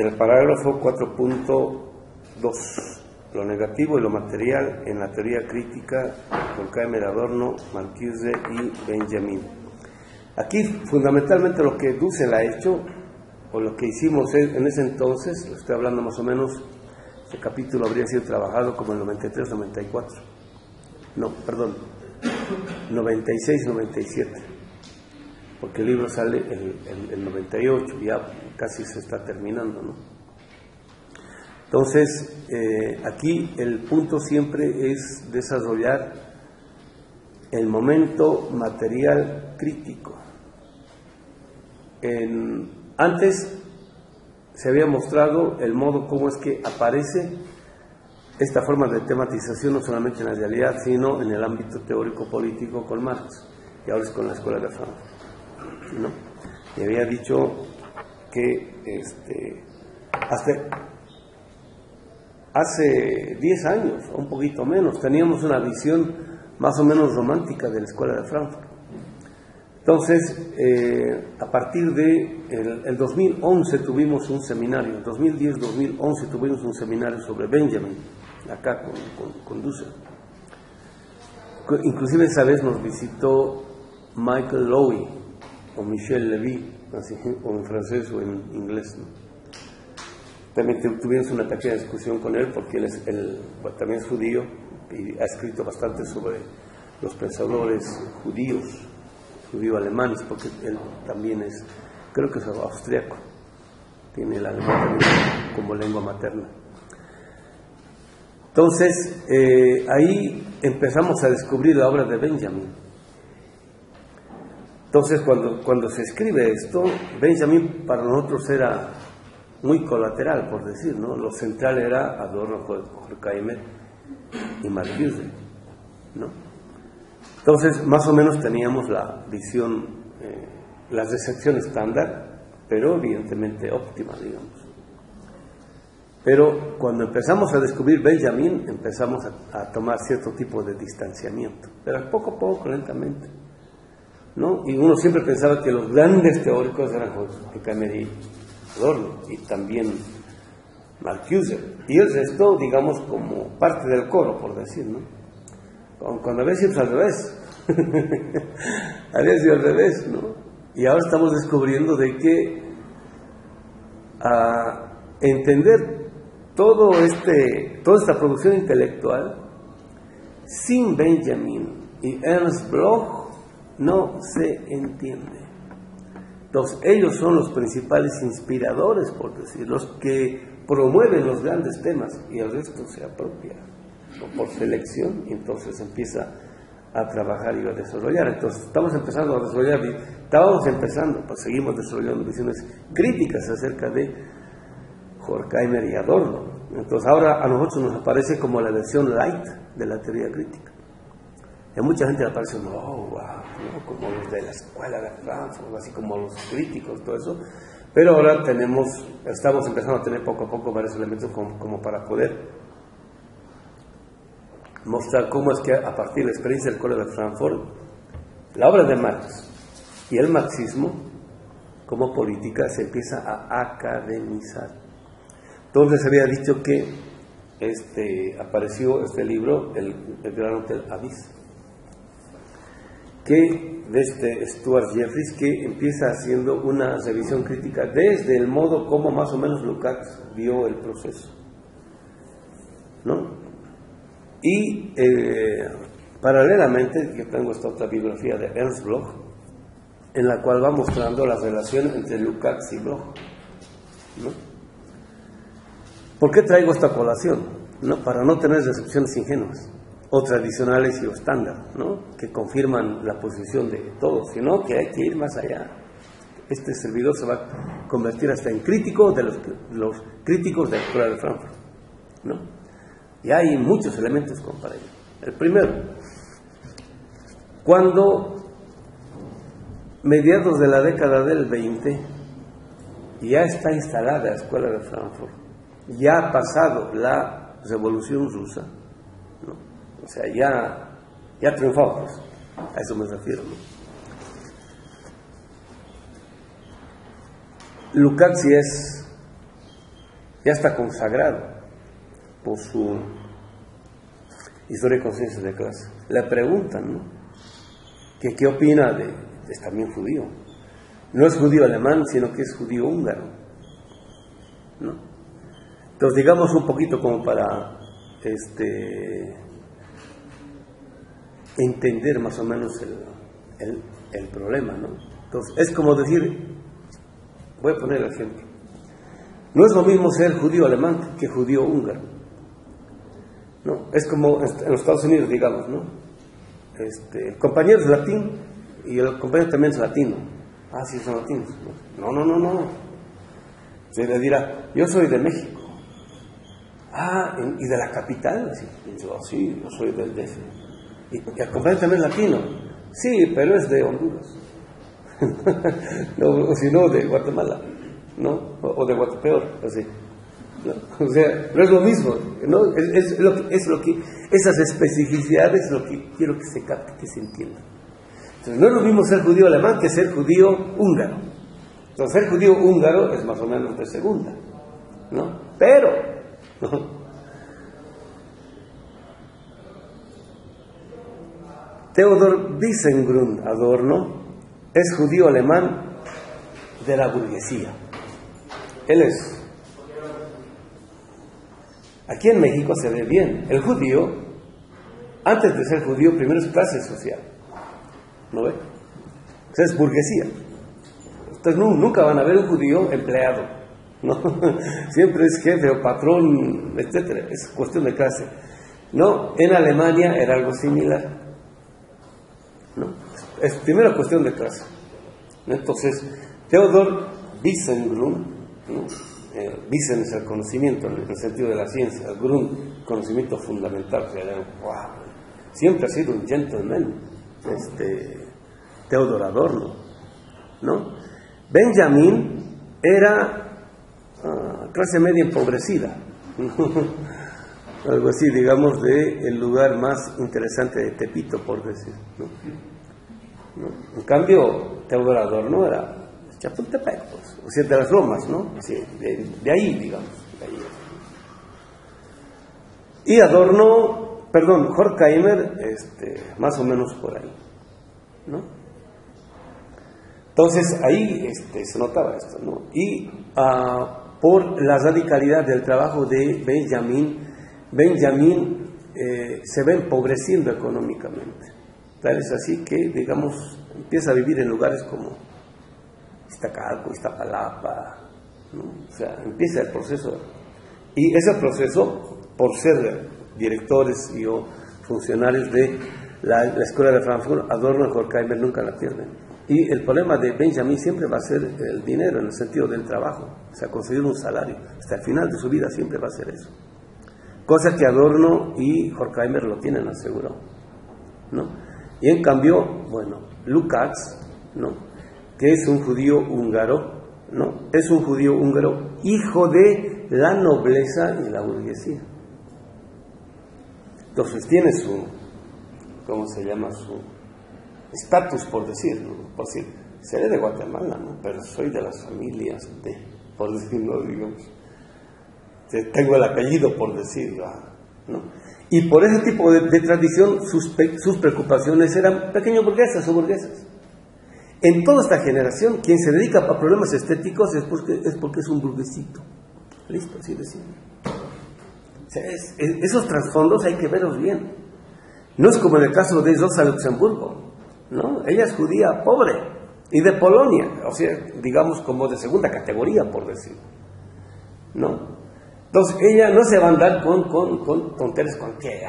el parágrafo 4.2, lo negativo y lo material en la teoría crítica, Horkheimer, Adorno, Marcuse y Benjamin. Aquí fundamentalmente lo que Dussel ha hecho, o lo que hicimos en ese entonces, lo estoy hablando más o menos, este capítulo habría sido trabajado como el 93-94, no, perdón, 96-97, porque el libro sale el 98, ya casi se está terminando, ¿no? Entonces, aquí el punto siempre es desarrollar el momento material crítico. Antes se había mostrado el modo como es que aparece esta forma de tematización no solamente en la realidad, sino en el ámbito teórico-político con Marx, y ahora es con la Escuela de Frankfurt, ¿no? Y había dicho que hasta hace 10 años, o un poquito menos, teníamos una visión más o menos romántica de la Escuela de Frankfurt. Entonces, a partir de el 2011 tuvimos un seminario, 2010-2011 tuvimos un seminario sobre Benjamin, acá con Dussel. Inclusive esa vez nos visitó Michael Lowy o Michel Levy, así, o en francés o en inglés, ¿no? También tuvimos una pequeña discusión con él porque él también es judío y ha escrito bastante sobre los pensadores judío-alemanes, porque él también es, creo que es austriaco, tiene el alemán también como lengua materna. Entonces, ahí empezamos a descubrir la obra de Benjamin. Entonces, cuando se escribe esto, Benjamin para nosotros era muy colateral, por decir, ¿no? Lo central era Adorno, Horkheimer y Marcuse, ¿no? Entonces, más o menos teníamos la visión, la recepción estándar, pero evidentemente óptima, digamos. Pero cuando empezamos a descubrir Benjamin, empezamos a tomar cierto tipo de distanciamiento, pero poco a poco, lentamente, ¿no? Y uno siempre pensaba que los grandes teóricos eran Horkheimer y Adorno, y también Marcuse, y el resto, digamos, como parte del coro, por decir, ¿no? Cuando había sido al revés, había sido al revés, ¿no? Y ahora estamos descubriendo de que a entender toda esta producción intelectual sin Benjamin y Ernst Bloch no se entiende. Entonces, ellos son los principales inspiradores, por decir, los que promueven los grandes temas, y el resto se apropia, ¿no? Por selección, y entonces empieza a trabajar y a desarrollar. Entonces, estábamos empezando, pues seguimos desarrollando visiones críticas acerca de Horkheimer y Adorno. Entonces, ahora a nosotros nos aparece como la versión light de la teoría crítica. Y a mucha gente le parece, no, wow, ¿no? Como los de la Escuela de Frankfurt, así como los críticos, todo eso. Pero ahora estamos empezando a tener poco a poco varios elementos como para poder mostrar cómo es que a partir de la experiencia del Escuela de Frankfurt, la obra de Marx y el marxismo como política se empieza a academizar. Entonces se había dicho que apareció este libro, el Gran Hotel Abyss, que de Stuart Jeffries, que empieza haciendo una revisión crítica desde el modo como más o menos Lukács vio el proceso, ¿no? Y paralelamente, yo tengo esta otra bibliografía de Ernst Bloch, en la cual va mostrando la relación entre Lukács y Bloch, ¿no? ¿Por qué traigo esta colación? ¿No? Para no tener recepciones ingenuas o tradicionales y o estándar, ¿no? Que confirman la posición de todos, sino que hay que ir más allá. Este servidor se va a convertir hasta en crítico de los críticos de la Escuela de Frankfurt, ¿no? Y hay muchos elementos para ello. El primero, cuando mediados de la década del 20 ya está instalada la Escuela de Frankfurt, ya ha pasado la Revolución Rusa, ¿no? O sea, ya triunfó, pues, a eso me refiero, ¿no? Lukács es ya está consagrado por su historia de conciencia de clase. Le preguntan, ¿no?, que qué opina de, es también judío. No es judío alemán, sino que es judío húngaro, ¿no? Entonces, digamos un poquito como para entender más o menos el problema, ¿no? Entonces, es como decir, voy a poner el ejemplo. No es lo mismo ser judío alemán que judío húngaro, ¿no? Es como en los Estados Unidos, digamos, ¿no? El compañero es latino y el compañero también es latino. Ah, sí, son latinos. No. Se le dirá, yo soy de México. Ah, ¿y de la capital? Sí, yo soy del DF. ¿Y el compañero también es latino? Sí, pero es de Honduras. No, o si no, de Guatemala, ¿no? O de Guatepeor, así. ¿No? O sea, no es lo mismo, ¿no? Es lo que esas especificidades es lo que quiero que se capte, que se entienda. Entonces, no es lo mismo ser judío alemán que ser judío húngaro. Entonces, ser judío húngaro es más o menos de segunda, ¿no? Pero, ¿no?, Theodor Wiesengrund Adorno es judío alemán de la burguesía. Él es. Aquí en México se ve bien. El judío, antes de ser judío, primero es clase social. ¿No ve? O sea, es burguesía. Entonces nunca van a ver un judío empleado, ¿no? Siempre es jefe o patrón, etcétera. Es cuestión de clase. No, en Alemania era algo similar, ¿no? Es primero cuestión de clase. Entonces, Theodor Wiesengrund, ¿no? Wiesen es el conocimiento en el sentido de la ciencia, el Grund, conocimiento fundamental. O sea, wow, siempre ha sido un gentleman, Theodor Adorno, ¿no? Benjamin era clase media empobrecida, algo así, digamos, de el lugar más interesante de Tepito, por decir, ¿no? En cambio, Theodor Adorno era Chapultepec, pues, o sea, de las Lomas, ¿no? Sí, de ahí, digamos, de ahí. Y Horkheimer, más o menos por ahí, ¿no? Entonces, ahí se notaba esto, ¿no? Y por la radicalidad del trabajo de Benjamin se va empobreciendo económicamente. Tal es así que, digamos, empieza a vivir en lugares como Iztacalco, Iztapalapa, ¿no? O sea, empieza el proceso. Y ese proceso, por ser directores y o funcionarios de la Escuela de Frankfurt, Adorno y Horkheimer nunca la pierden. Y el problema de Benjamin siempre va a ser el dinero, en el sentido del trabajo, o sea, conseguir un salario. Hasta el final de su vida siempre va a ser eso. Cosa que Adorno y Horkheimer lo tienen asegurado, ¿no? Y en cambio, bueno, Lukács, ¿no?, que es un judío húngaro, ¿no?, es un judío húngaro hijo de la nobleza y la burguesía. Entonces tiene su, ¿cómo se llama?, su estatus, por decirlo, por decir, seré de Guatemala, ¿no?, pero soy de las familias de, por decirlo, digamos, tengo el apellido, por decirlo, ¿no? Y por ese tipo de tradición, sus preocupaciones eran pequeños burguesas o burguesas. En toda esta generación, quien se dedica a problemas estéticos es porque es un burguesito. Listo, así decimos. O sea, esos trasfondos hay que verlos bien. No es como en el caso de Rosa Luxemburgo, ¿no? Ella es judía pobre y de Polonia, o sea, digamos como de segunda categoría, por decirlo, ¿no? Entonces ella no se va a andar con tonterías, con que,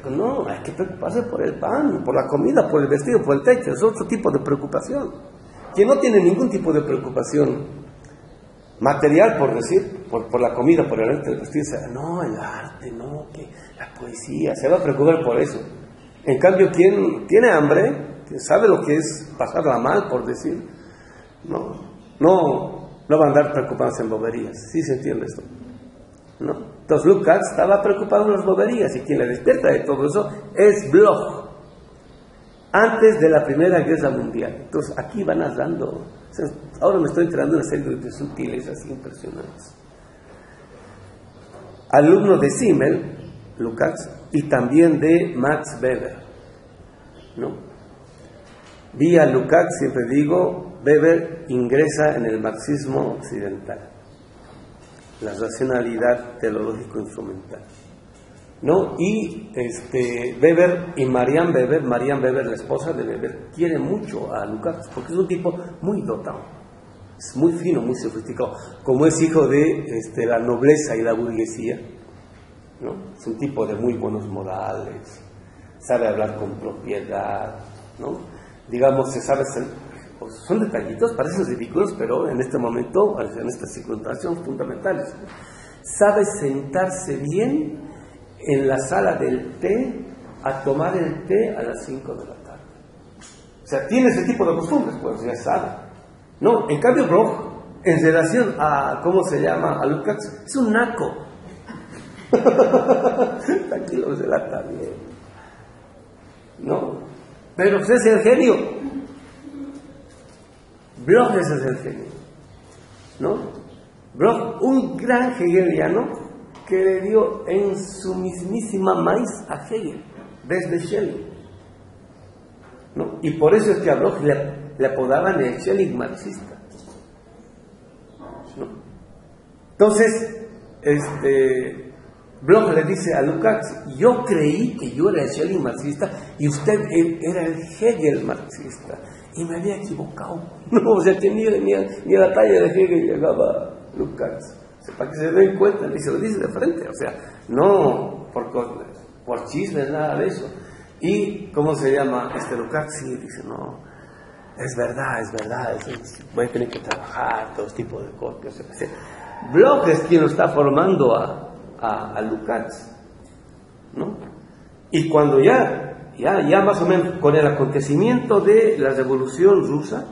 no, hay que preocuparse por el pan, por la comida, por el vestido, por el techo. Es otro tipo de preocupación. Quien no tiene ningún tipo de preocupación material, por decir, por la comida, por el arte del vestido, no, el arte, no, que la poesía, se va a preocupar por eso. En cambio, quien tiene hambre, quien sabe lo que es pasarla mal, por decir, no va a andar preocupándose en boberías. ¿Sí se entiende esto? ¿No? Entonces Lukács estaba preocupado en las boberías, y quien le despierta de todo eso es Bloch, antes de la Primera Guerra Mundial. Entonces aquí van narrando, o sea, ahora me estoy enterando en una serie de sutilezas impresionantes. alumno de Simmel, Lukács, y también de Max Weber, ¿no? Vía Lukács, siempre digo, Weber ingresa en el marxismo occidental, la racionalidad teleológico-instrumental, ¿no? Y Weber y Marianne Weber, la esposa de Weber, quiere mucho a Lukács porque es un tipo muy dotado, es muy fino, muy sofisticado, como es hijo de la nobleza y la burguesía, ¿no? Es un tipo de muy buenos modales, sabe hablar con propiedad, ¿no? Digamos, son detallitos, parecen ridículos, pero en este momento, en estas circunstancias, son fundamentales. Sabe sentarse bien en la sala del té a tomar el té a las 5 de la tarde. O sea, tiene ese tipo de costumbres, pues ya sabe. No, en cambio Bloch, en relación a, ¿cómo se llama? A Lukács, es un naco. Tranquilo, se la está bien. No, pero pues es el genio. Bloch es el genio, ¿no? Bloch, un gran hegeliano que le dio en su mismísima maíz a Hegel, desde Schelling, ¿no? Y por eso es que a Bloch le apodaban el Schelling marxista, ¿no? Entonces, Bloch le dice a Lukács: yo creí que yo era el Schelling marxista y usted era el Hegel marxista, y me había equivocado. No, o sea, que ni a la talla de Hegel llegaba Lukács. O sea, para que se den cuenta, y se lo dice de frente, o sea, no por chismes, nada de eso. Y, ¿cómo se llama? Lukács sí dice: no, es verdad, voy a tener que trabajar, todo tipo de cosas. O sea, Bloch es quien lo está formando a Lukács, ¿no? Y cuando ya más o menos con el acontecimiento de la Revolución Rusa,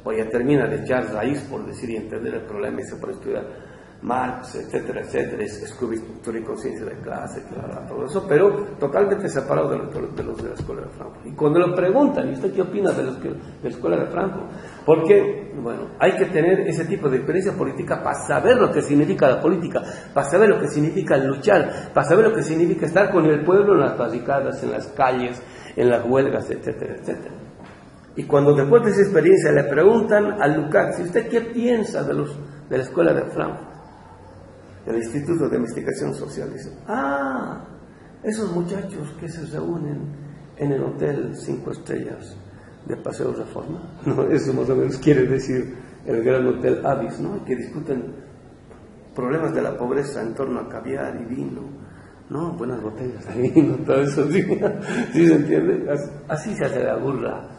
pues ya termina de echar raíz, por decir y entender el problema, y se puede estudiar Marx, etcétera, estructura y conciencia de clase, claro, todo eso, pero totalmente separado de los de la Escuela de Frankfurt. Y cuando lo preguntan: ¿y usted qué opina de la Escuela de Frankfurt? Porque, bueno, hay que tener ese tipo de experiencia política para saber lo que significa la política, para saber lo que significa luchar, para saber lo que significa estar con el pueblo en las barricadas, en las calles, en las huelgas, etcétera, etcétera. Y cuando después de esa experiencia le preguntan a Lukács: ¿y usted qué piensa de la Escuela de Frankfurt, del Instituto de Investigación Social? Dice: esos muchachos que se reúnen en el Hotel 5 Estrellas de Paseo Reforma, no, eso más o menos quiere decir el gran Hotel Avis, ¿no? Que discuten problemas de la pobreza en torno a caviar y vino, ¿no? Buenas botellas de vino, todo eso, ¿sí? ¿Sí se entiende? Así se hace la burla.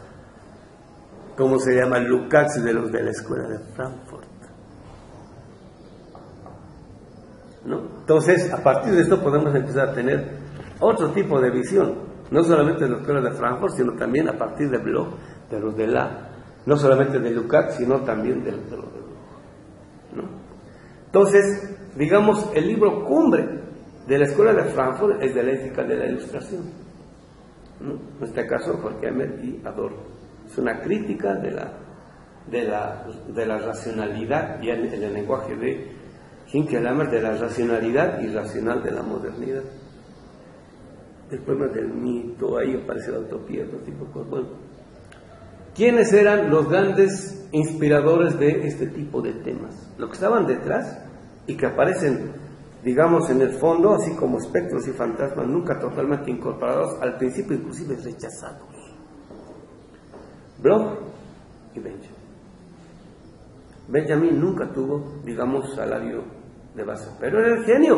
¿Cómo se llama? Lukács de los de la Escuela de Frankfurt, ¿no? Entonces, a partir de esto podemos empezar a tener otro tipo de visión, no solamente de la Escuela de Frankfurt, sino también a partir de Bloch, de los de no solamente de Lukács, sino también de los de Bloch, ¿no? Entonces, digamos, el libro cumbre de la Escuela de Frankfurt es de la ética de la ilustración, ¿no? En este caso, Horkheimer y Adorno. Es una crítica de la racionalidad, ya en el lenguaje de Hinckelhammer, de la racionalidad irracional de la modernidad. El poema del mito, ahí aparece la utopía, otro tipo de cosas. Bueno, ¿quiénes eran los grandes inspiradores de este tipo de temas? Los que estaban detrás y que aparecen, digamos, en el fondo, así como espectros y fantasmas, nunca totalmente incorporados, al principio inclusive rechazados: Bloch y Benjamin. Benjamin nunca tuvo, digamos, salario de base, pero era el genio,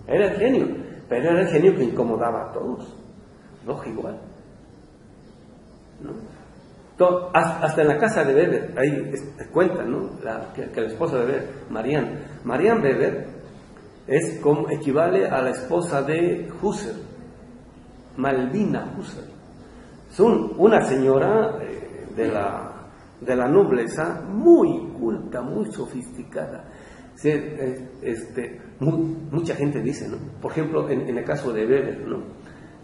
pero era el genio que incomodaba a todos. Bloch igual, ¿no? Hasta en la casa de Weber, ahí cuenta, ¿no? Que la esposa de Weber, Marianne Weber, equivale a la esposa de Husserl, Malvina Husserl. Es una señora de la nobleza, muy culta, muy sofisticada. Mucha gente dice, ¿no? Por ejemplo, en el caso de Weber, ¿no?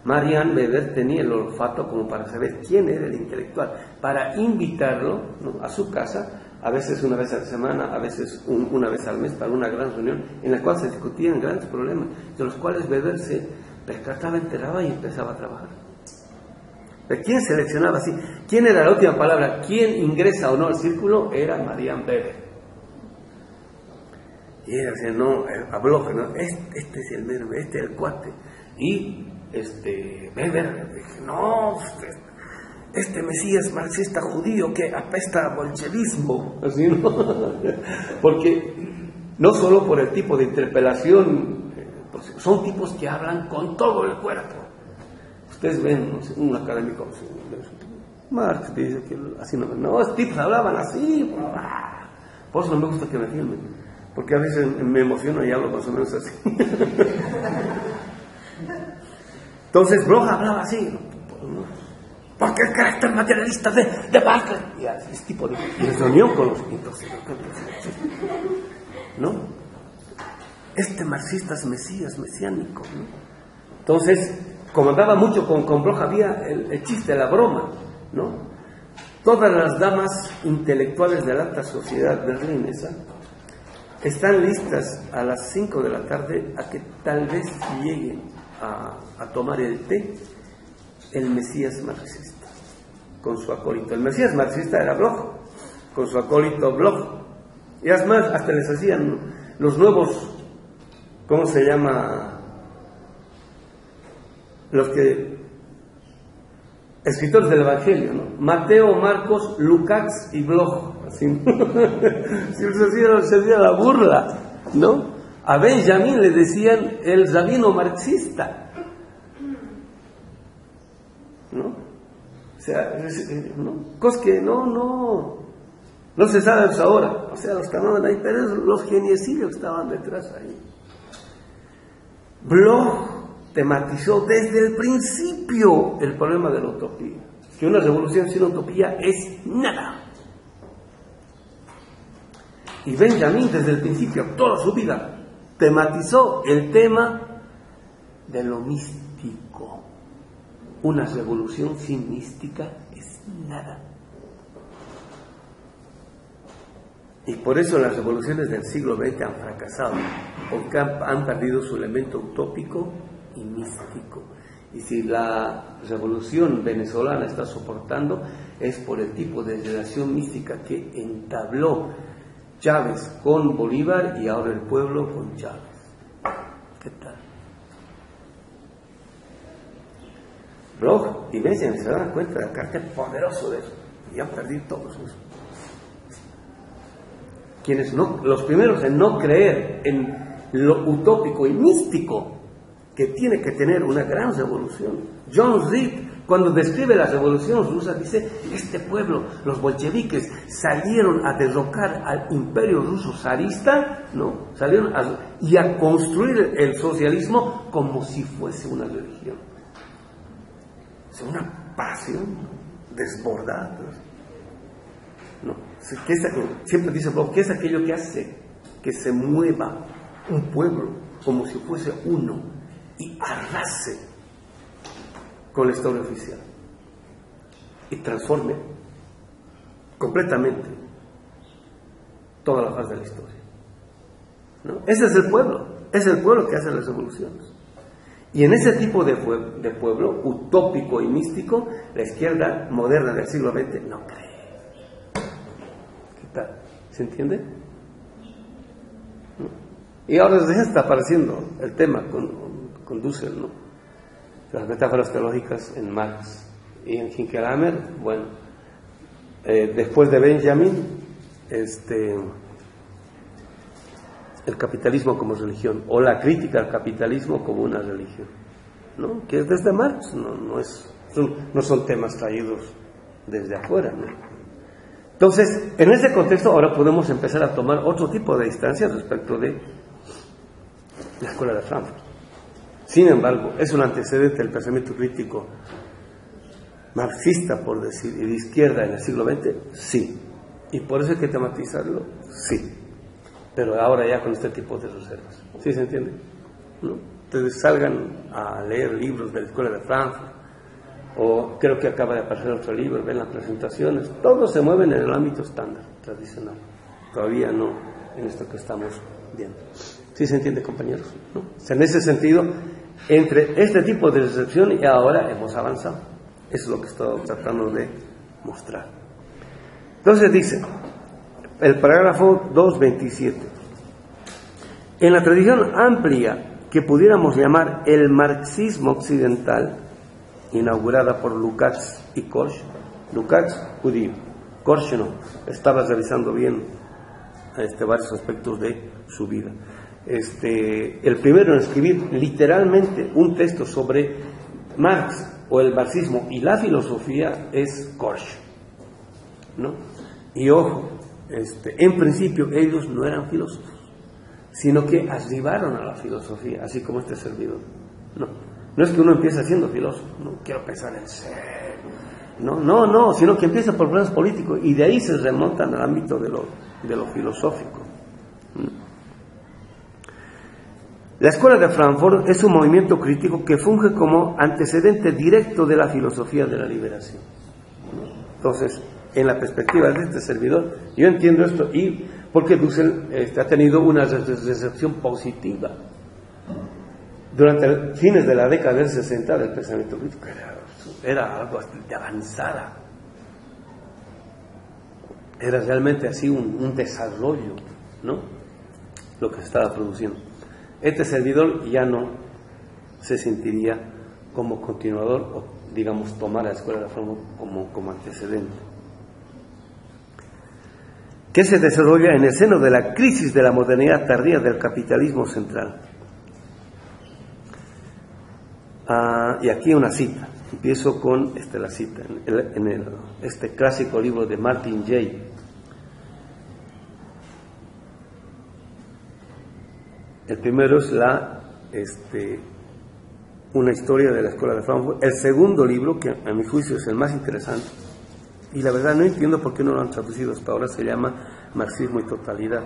Marianne Weber tenía el olfato como para saber quién era el intelectual, para invitarlo, ¿no?, a su casa a veces una vez a la semana, a veces una vez al mes, para una gran reunión, en la cual se discutían grandes problemas, de los cuales Weber se percataba, enteraba y empezaba a trabajar. ¿Pero quién seleccionaba así? ¿Quién era la última palabra? ¿Quién ingresa o no al círculo? Era Marian Weber. Y ella decía, no, a Bloch, no, este es el mero, este es el cuate. Y Weber dije, no, este Mesías marxista judío que apesta a bolchevismo, así, ¿no? Porque no solo por el tipo de interpelación, son tipos que hablan con todo el cuerpo. Ustedes ven, no sé, un académico, Marx dice que así no, estos tipos hablaban así, por eso no me gusta que me filmen, porque a veces me emociono y hablo más o menos así. Entonces Bloch hablaba así, ¿no? Porque el carácter materialista de Barclay, y ese tipo de reunión con los ¿no? Este marxista es Mesías, mesiánico, ¿no? Entonces, como andaba mucho con Bloch, había el chiste, la broma, ¿no? Todas las damas intelectuales de la alta sociedad berlinesa están listas a las 5 de la tarde a que tal vez llegue a tomar el té el Mesías marxista con su acólito. El Mesías marxista era Bloch, con su acólito Bloch. Y además hasta les hacían los nuevos, ¿cómo se llama? Los que escritores del Evangelio, ¿no? Mateo, Marcos, Lucas y Bloch, así, ¿no? se hacía la burla, ¿no? A Benjamin le decían el rabino marxista, ¿no? O sea, ¿no? Cosas que no se sabe hasta ahora. O sea, los que estaban ahí, pero los geniecillos que estaban detrás ahí. Bloch tematizó desde el principio el problema de la utopía, que una revolución sin utopía es nada. Y Benjamin desde el principio, toda su vida, tematizó el tema de lo místico. Una revolución sin mística es nada. Y por eso las revoluciones del siglo XX han fracasado, porque han perdido su elemento utópico y místico. Y si la revolución venezolana está soportando, es por el tipo de relación mística que entabló Chávez con Bolívar y ahora el pueblo con Chávez. ¿Qué tal? Bloch y Benjamin se dan cuenta del carácter poderoso de eso y han perdido todos eso. Los primeros en no creer en lo utópico y místico que tiene que tener una gran revolución. John Reed, cuando describe la revolución rusa, dice: este pueblo, los bolcheviques, salieron a derrocar al imperio ruso zarista, ¿no? Salieron a construir el socialismo como si fuese una religión. Es una pasión desbordada, ¿no? Siempre dice Bloch, ¿qué es aquello que hace que se mueva un pueblo como si fuese uno y arrase con la historia oficial y transforme completamente toda la faz de la historia, ¿no? Ese es el pueblo que hace las revoluciones. Y en ese tipo de pueblo utópico y místico, la izquierda moderna del siglo XX no cree. ¿Qué tal? ¿Se entiende? ¿No? Y ahora desde ya está apareciendo el tema con Dussel, ¿no? Las metáforas teológicas en Marx y en Hinkelhammer. Bueno, después de Benjamin, el capitalismo como religión, o la crítica al capitalismo como una religión, ¿no? Que es desde Marx, no son temas traídos desde afuera, ¿no? Entonces, en ese contexto ahora podemos empezar a tomar otro tipo de distancias respecto de la escuela de Frankfurt. Sin embargo, es un antecedente del pensamiento crítico marxista, por decir, y de izquierda en el siglo XX, sí. Y por eso hay que tematizarlo, sí. Pero ahora ya con este tipo de reservas. ¿Sí se entiende? ¿No? Ustedes salgan a leer libros de la escuela de Frankfurt, o creo que acaba de aparecer otro libro, ven las presentaciones, todos se mueven en el ámbito estándar, tradicional, todavía no en esto que estamos viendo. ¿Sí se entiende, compañeros? ¿No? O sea, en ese sentido, entre este tipo de recepción y ahora hemos avanzado. Eso es lo que estoy tratando de mostrar. Entonces dice, el parágrafo 227, en la tradición amplia que pudiéramos llamar el marxismo occidental, inaugurada por Lukács y Korsch. Lukács, judío; Korsch no, estaba revisando bien varios aspectos de su vida. El primero en escribir literalmente un texto sobre Marx o el marxismo y la filosofía es Korsch, ¿no? Y ojo, en principio ellos no eran filósofos, sino que arribaron a la filosofía, así como este servidor. No es que uno empiece siendo filósofo, no quiero pensar en ser, no, sino que empieza por problemas políticos y de ahí se remontan al ámbito de lo filosófico. La Escuela de Frankfurt es un movimiento crítico que funge como antecedente directo de la filosofía de la liberación. Entonces, en la perspectiva de este servidor, yo entiendo esto, y porque Dussel ha tenido una recepción positiva. Durante fines de la década del 60 del pensamiento crítico era algo de avanzada. Era realmente así un desarrollo, ¿no? Lo que se estaba produciendo. Este servidor ya no se sentiría como continuador o, digamos, tomar a la Escuela de Frankfurt como antecedente. Que se desarrolla en el seno de la crisis de la modernidad tardía del capitalismo central. Y aquí una cita. Empiezo con la cita en este clásico libro de Martin Jay. El primero es una historia de la Escuela de Frankfurt. El segundo libro, que a mi juicio es el más interesante, y la verdad no entiendo por qué no lo han traducido hasta ahora, se llama Marxismo y Totalidad.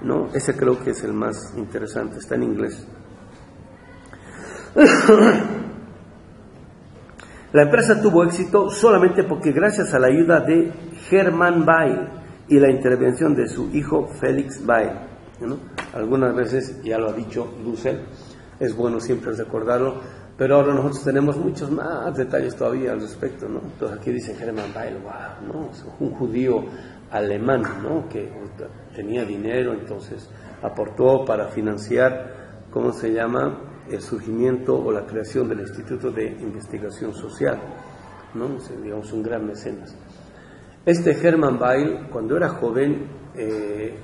No, ese creo que es el más interesante, está en inglés. La empresa tuvo éxito solamente porque gracias a la ayuda de Hermann Weyl y la intervención de su hijo Felix Weyl, ¿no? Algunas veces ya lo ha dicho Dussel, es bueno siempre recordarlo, pero ahora nosotros tenemos muchos más detalles todavía al respecto, ¿no? Entonces aquí dice Hermann Weyl, wow, ¿no? Es un judío alemán, ¿no? Que tenía dinero, entonces aportó para financiar, ¿cómo se llama?, el surgimiento o la creación del Instituto de Investigación Social, ¿no? Digamos, un gran mecenas. Hermann Weyl, cuando era joven,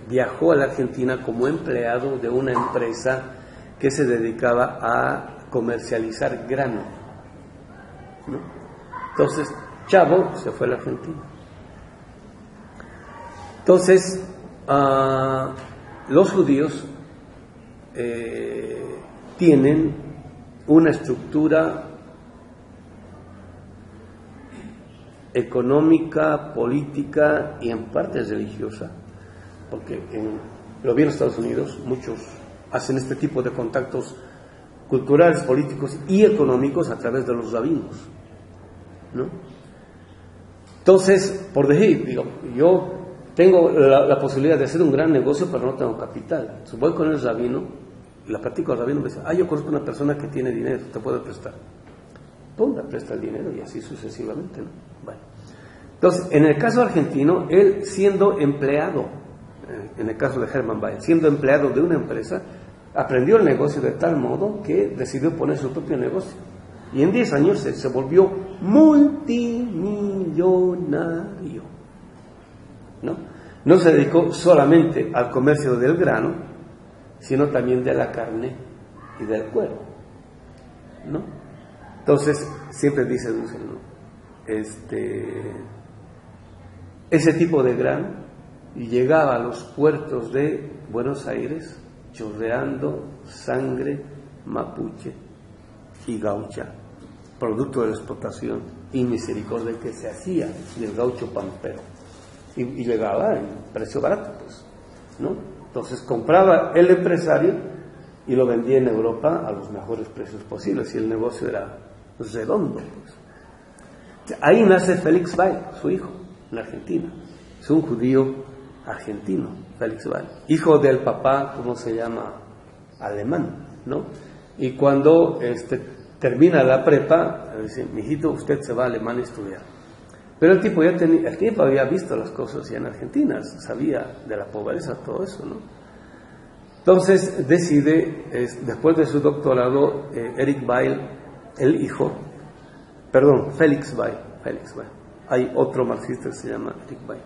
viajó a la Argentina como empleado de una empresa que se dedicaba a comercializar grano, ¿no? Entonces, chavo, se fue a la Argentina. Entonces, los judíos tienen una estructura económica, política y en parte religiosa, porque en el gobierno de Estados Unidos muchos hacen este tipo de contactos culturales, políticos y económicos a través de los rabinos, ¿no? Entonces, por decir, digo, yo tengo la posibilidad de hacer un gran negocio, pero no tengo capital. Entonces voy con el rabino y la platico al rabino, me dice, yo conozco una persona que tiene dinero, te puedo prestar. Pum, me presta el dinero y así sucesivamente, ¿no? Bueno. Entonces, en el caso argentino, él siendo empleado, en el caso de Hermann Weyl, siendo empleado de una empresa, aprendió el negocio de tal modo que decidió poner su propio negocio. Y en 10 años se volvió multimillonario, ¿no? No se dedicó solamente al comercio del grano, sino también de la carne y del cuero, ¿no? Entonces, siempre dice Dussel, ¿no? Ese tipo de grano llegaba a los puertos de Buenos Aires chorreando sangre mapuche y gaucha, producto de la explotación y misericordia que se hacía del gaucho pampero, y llegaba en precio barato, pues, ¿no? Entonces compraba el empresario y lo vendía en Europa a los mejores precios posibles, y el negocio era redondo. Pues. Ahí nace Félix Weil, su hijo, en Argentina. Es un judío argentino, Félix Weil, hijo del papá, ¿cómo se llama? Alemán, ¿no? Y cuando termina la prepa, dice, mijito, usted se va a Alemania a estudiar. Pero el tipo el tipo había visto las cosas ya en Argentina, sabía de la pobreza, todo eso, ¿no? Entonces decide, después de su doctorado, Erich Weil, el hijo, Félix Weil. Hay otro marxista que se llama Erich Weil.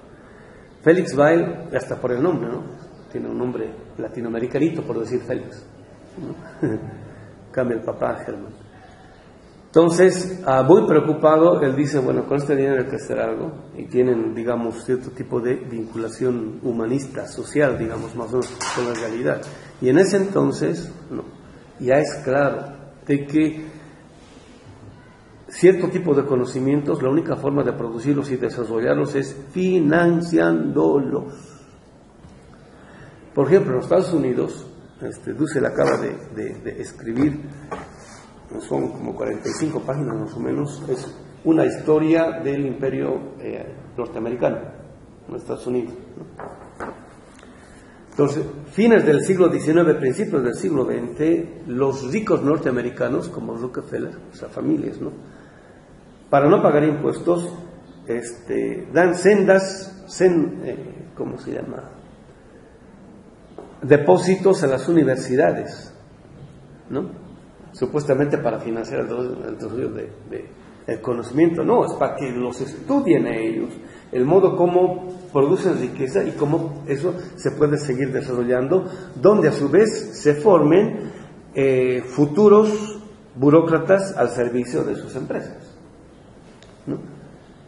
Félix Weil, hasta por el nombre, ¿no? Tiene un nombre latinoamericanito, por decir Félix, ¿no? Cambia el papá, Germán. Entonces, muy preocupado, él dice, bueno, con este dinero hay que hacer algo, y tienen, digamos, cierto tipo de vinculación humanista, social, digamos, más o menos con la realidad. Y en ese entonces, no, ya es claro de que cierto tipo de conocimientos, la única forma de producirlos y desarrollarlos es financiándolos. Por ejemplo, en los Estados Unidos, Dussel acaba de escribir, son como 45 páginas más o menos, es una historia del imperio norteamericano en los Estados Unidos, ¿no? Entonces, fines del siglo XIX, principios del siglo XX, los ricos norteamericanos, como Rockefeller, o sea, familias, ¿no?, para no pagar impuestos, dan ¿cómo se llama?, depósitos a las universidades, ¿no?, supuestamente para financiar el desarrollo del conocimiento. No, es para que los estudien a ellos, el modo como producen riqueza y cómo eso se puede seguir desarrollando, donde a su vez se formen futuros burócratas al servicio de sus empresas, ¿no?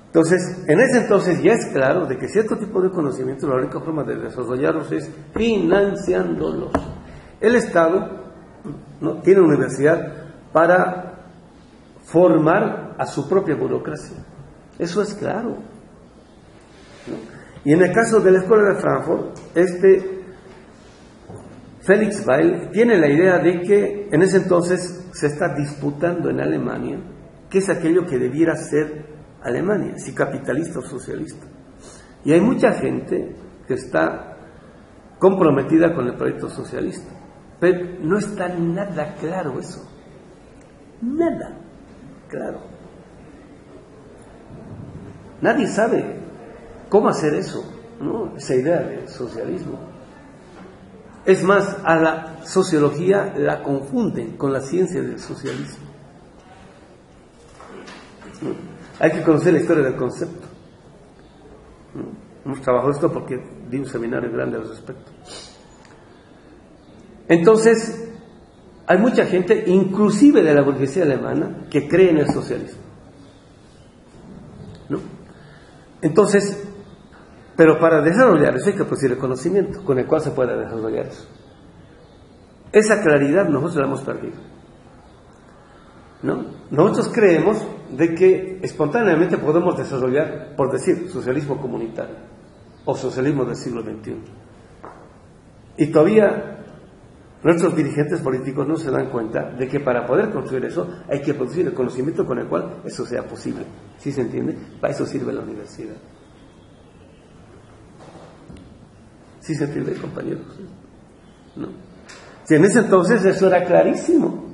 Entonces, en ese entonces ya es claro de que cierto tipo de conocimientos, la única forma de desarrollarlos es financiándolos. El Estado, ¿no?, tiene una universidad para formar a su propia burocracia. Eso es claro, ¿no? Y en el caso de la Escuela de Frankfurt, Félix Weil tiene la idea de que en ese entonces se está disputando en Alemania qué es aquello que debiera ser Alemania, si capitalista o socialista. Y hay mucha gente que está comprometida con el proyecto socialista, pero no está nada claro eso. Nada claro. Nadie sabe cómo hacer eso, ¿no?, esa idea de socialismo. Es más, a la sociología la confunden con la ciencia del socialismo, ¿no? Hay que conocer la historia del concepto, ¿no? Hemos trabajado esto porque di un seminario grande al respecto. Entonces, hay mucha gente, inclusive de la burguesía alemana, que cree en el socialismo, ¿no? Entonces, pero para desarrollar eso hay que producir el conocimiento con el cual se puede desarrollar eso. Esa claridad nosotros la hemos perdido, ¿no? Nosotros creemos de que espontáneamente podemos desarrollar, por decir, socialismo comunitario o socialismo del siglo XXI. Y todavía nuestros dirigentes políticos no se dan cuenta de que para poder construir eso hay que producir el conocimiento con el cual eso sea posible. ¿Sí se entiende? Para eso sirve la universidad. ¿Sí se entiende, compañeros? ¿No? Si en ese entonces eso era clarísimo.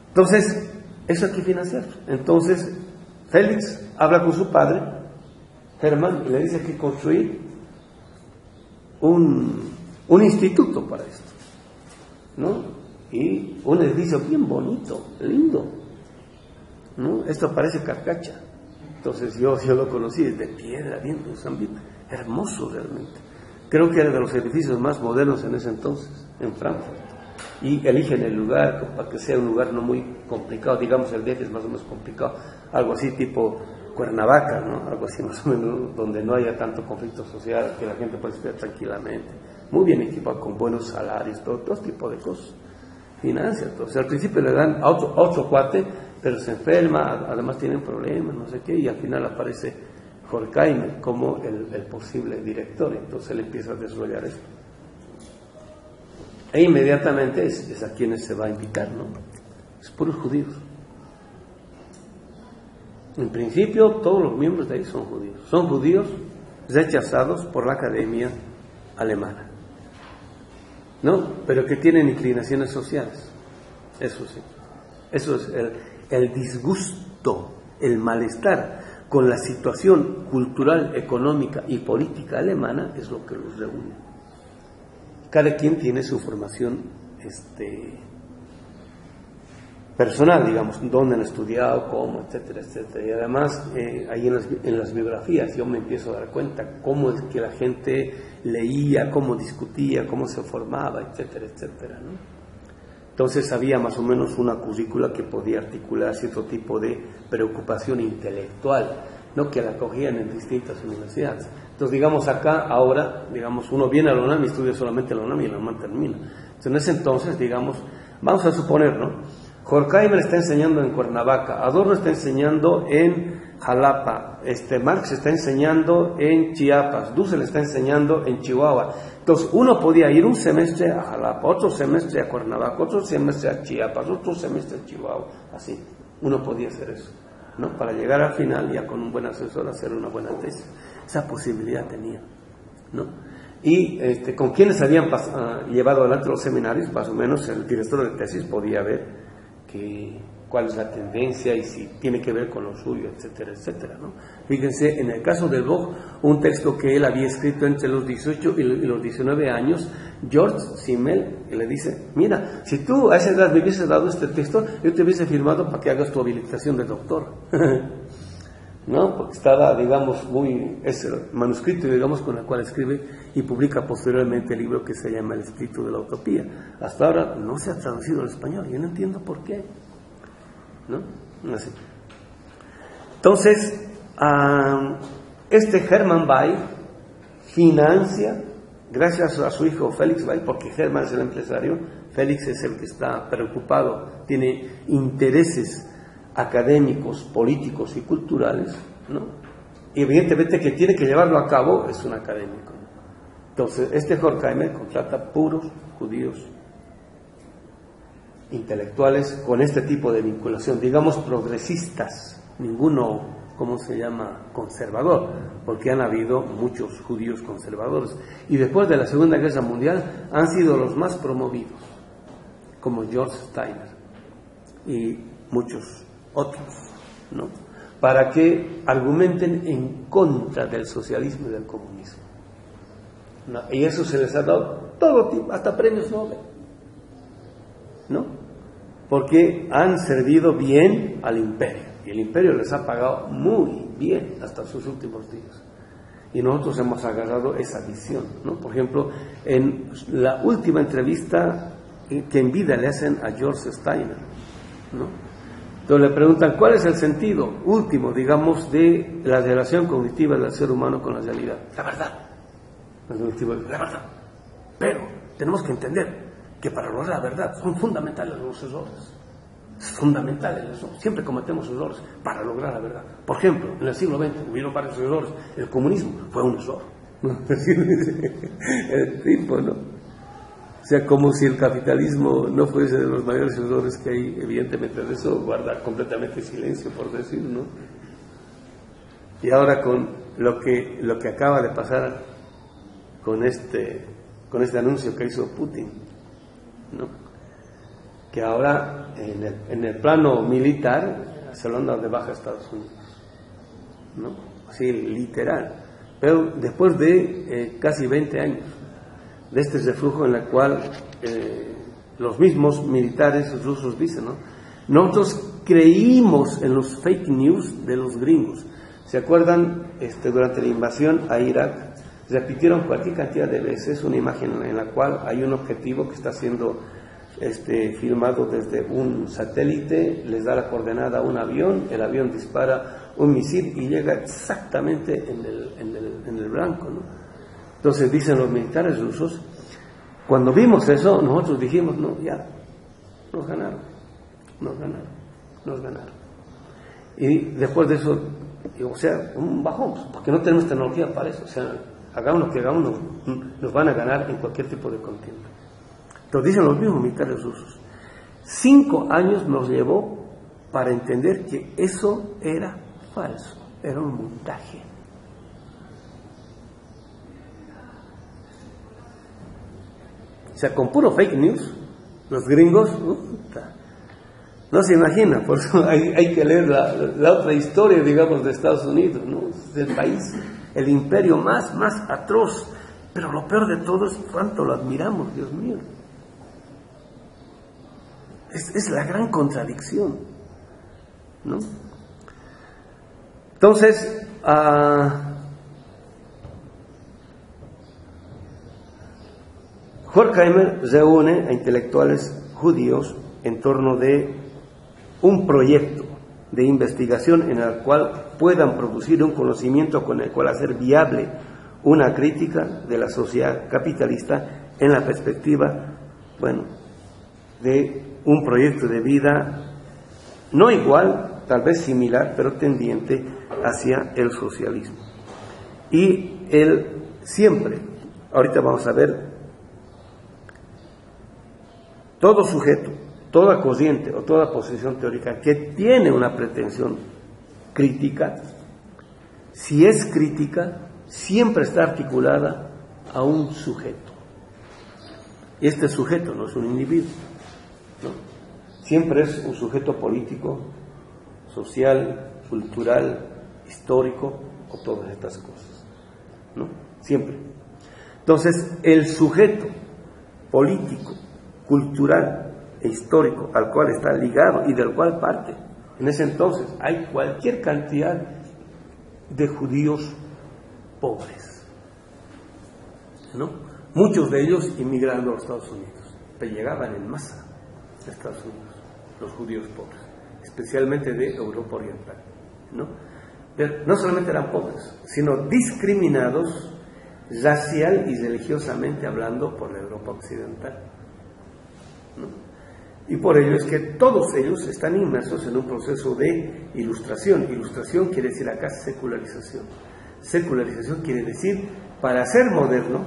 Entonces, eso hay que financiar. Entonces, Félix habla con su padre, Germán, y le dice que hay que construir un instituto para esto, ¿no? Y un edificio bien bonito, lindo, ¿no? Esto parece Carcacha. Entonces yo lo conocí, de piedra, bien, hermoso realmente. Creo que era de los edificios más modernos en ese entonces, en Frankfurt. Y eligen el lugar para que sea un lugar no muy complicado, digamos el DF es más o menos complicado, algo así tipo Cuernavaca, ¿no? Algo así más o menos, donde no haya tanto conflicto social, que la gente pueda estudiar tranquilamente, muy bien equipado, con buenos salarios, todo tipo de cosas, financia. Entonces al principio le dan a otro cuate, pero se enferma, además tienen problemas, no sé qué, y al final aparece Horkheimer como el posible director. Entonces él empieza a desarrollar esto. E inmediatamente es a quienes se va a invitar, ¿no? Es puros judíos. En principio, todos los miembros de ahí son judíos. Son judíos rechazados por la academia alemana, ¿no? Pero que tienen inclinaciones sociales. Eso sí. Eso es el disgusto, el malestar con la situación cultural, económica y política alemana es lo que los reúne. Cada quien tiene su formación personal, digamos, dónde han estudiado, cómo, etcétera, etcétera. Y además, ahí en las biografías yo me empiezo a dar cuenta cómo es que la gente leía, cómo discutía, cómo se formaba, etcétera, etcétera, ¿no? Entonces había más o menos una currícula que podía articular cierto tipo de preocupación intelectual, ¿no? Que la cogían en distintas universidades. Entonces, digamos, acá, ahora, digamos, uno viene a la UNAM y estudia solamente la UNAM y la UNAM termina. Entonces, en ese entonces, digamos, vamos a suponer, ¿no? Horkheimer está enseñando en Cuernavaca, Adorno está enseñando en Jalapa, Marx está enseñando en Chiapas, Dussel está enseñando en Chihuahua. Entonces uno podía ir un semestre a Jalapa, otro semestre a Cuernavaca, otro semestre a Chiapas, otro semestre a Chihuahua, así. Uno podía hacer eso, ¿no? Para llegar al final ya con un buen asesor hacer una buena tesis. Esa posibilidad tenía, ¿no? Y con quienes habían llevado adelante los seminarios, más o menos el director de tesis podía ver cuál es la tendencia y si tiene que ver con lo suyo, etcétera, etcétera, ¿no? Fíjense, en el caso del Bloch, un texto que él había escrito entre los 18 y los 19 años, George Simmel le dice, mira, si tú a esa edad me hubiese dado este texto, yo te hubiese firmado para que hagas tu habilitación de doctor. ¿No? Porque estaba, digamos, es el manuscrito, digamos, con el cual escribe y publica posteriormente el libro que se llama El espíritu de la utopía. Hasta ahora no se ha traducido al español, yo no entiendo por qué, ¿no? Así. Entonces, Hermann Weil financia, gracias a su hijo Félix Weil, porque Hermann es el empresario, Félix es el que está preocupado, tiene intereses académicos, políticos y culturales, ¿no? Y evidentemente que tiene que llevarlo a cabo es un académico. Entonces, Horkheimer contrata puros judíos intelectuales con este tipo de vinculación, digamos progresistas, ninguno, ¿cómo se llama?, conservador, porque han habido muchos judíos conservadores. Y después de la Segunda Guerra Mundial han sido los más promovidos, como George Steiner y muchos otros, ¿no? Para que argumenten en contra del socialismo y del comunismo, ¿no? Y eso se les ha dado todo tipo, hasta premios Nobel, ¿no? Porque han servido bien al imperio, y el imperio les ha pagado muy bien hasta sus últimos días. Y nosotros hemos agarrado esa visión, ¿no? Por ejemplo, en la última entrevista que en vida le hacen a George Steiner, ¿no? Entonces le preguntan cuál es el sentido último, digamos, de la relación cognitiva del ser humano con la realidad. La verdad. La verdad. Pero tenemos que entender que para lograr la verdad son fundamentales los errores. Es fundamental el error. Siempre cometemos errores para lograr la verdad. Por ejemplo, en el siglo XX hubieron varios errores. El comunismo fue un error. El tipo, ¿no? O sea, como si el capitalismo no fuese de los mayores errores que hay, evidentemente de eso guarda completamente silencio, por decir, ¿no? Y ahora con lo que acaba de pasar con este anuncio que hizo Putin, ¿no? Que ahora en el plano militar se lo han dado de baja a Estados Unidos, ¿no? Así literal. Pero después de casi 20 años de este reflujo en el cual los mismos militares rusos dicen, ¿no? Nosotros creímos en los fake news de los gringos. ¿Se acuerdan? Durante la invasión a Irak repitieron cualquier cantidad de veces una imagen en la cual hay un objetivo que está siendo filmado desde un satélite, les da la coordenada a un avión, el avión dispara un misil y llega exactamente en el blanco, ¿no? Entonces dicen los militares rusos, cuando vimos eso, nosotros dijimos, no, ya, nos ganaron. Y después de eso, o sea, un bajón, porque no tenemos tecnología para eso, o sea, hagamos lo que hagamos, nos van a ganar en cualquier tipo de contienda. Entonces dicen los mismos militares rusos, 5 años nos llevó para entender que eso era falso, era un montaje. O sea, con puro fake news, los gringos, no se imagina, por eso hay que leer la otra historia, digamos, de Estados Unidos, ¿no? Del país, el imperio más atroz, pero lo peor de todo es cuánto lo admiramos, Dios mío. Es la gran contradicción, ¿no? Entonces, Horkheimer reúne a intelectuales judíos en torno de un proyecto de investigación en el cual puedan producir un conocimiento con el cual hacer viable una crítica de la sociedad capitalista en la perspectiva, bueno, de un proyecto de vida no igual, tal vez similar, pero tendiente hacia el socialismo. Y él siempre, ahorita vamos a ver, todo sujeto, toda corriente o toda posición teórica que tiene una pretensión crítica, si es crítica, siempre está articulada a un sujeto. Y este sujeto no es un individuo, ¿no? Siempre es un sujeto político, social, cultural, histórico o todas estas cosas, ¿no? Siempre. Entonces, el sujeto político, cultural e histórico al cual está ligado y del cual parte, en ese entonces hay cualquier cantidad de judíos pobres, ¿no? Muchos de ellos inmigrando a los Estados Unidos, pero llegaban en masa a Estados Unidos, los judíos pobres, especialmente de Europa Oriental, ¿no? Pero no solamente eran pobres, sino discriminados racial y religiosamente hablando por la Europa Occidental, ¿no? Y por ello es que todos ellos están inmersos en un proceso de ilustración. Ilustración quiere decir acá secularización. Secularización quiere decir, para ser moderno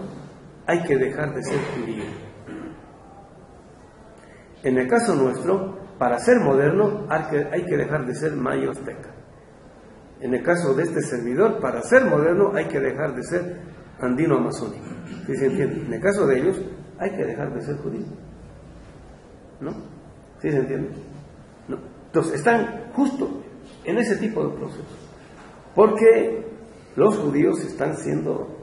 hay que dejar de ser judío. En el caso nuestro, para ser moderno hay que dejar de ser maya azteca. En el caso de este servidor, para ser moderno hay que dejar de ser andino amazónico. ¿Sí se entiende? En el caso de ellos, hay que dejar de ser judío, ¿no? ¿Sí se entiende? ¿No? Entonces, están justo en ese tipo de proceso. Porque los judíos están siendo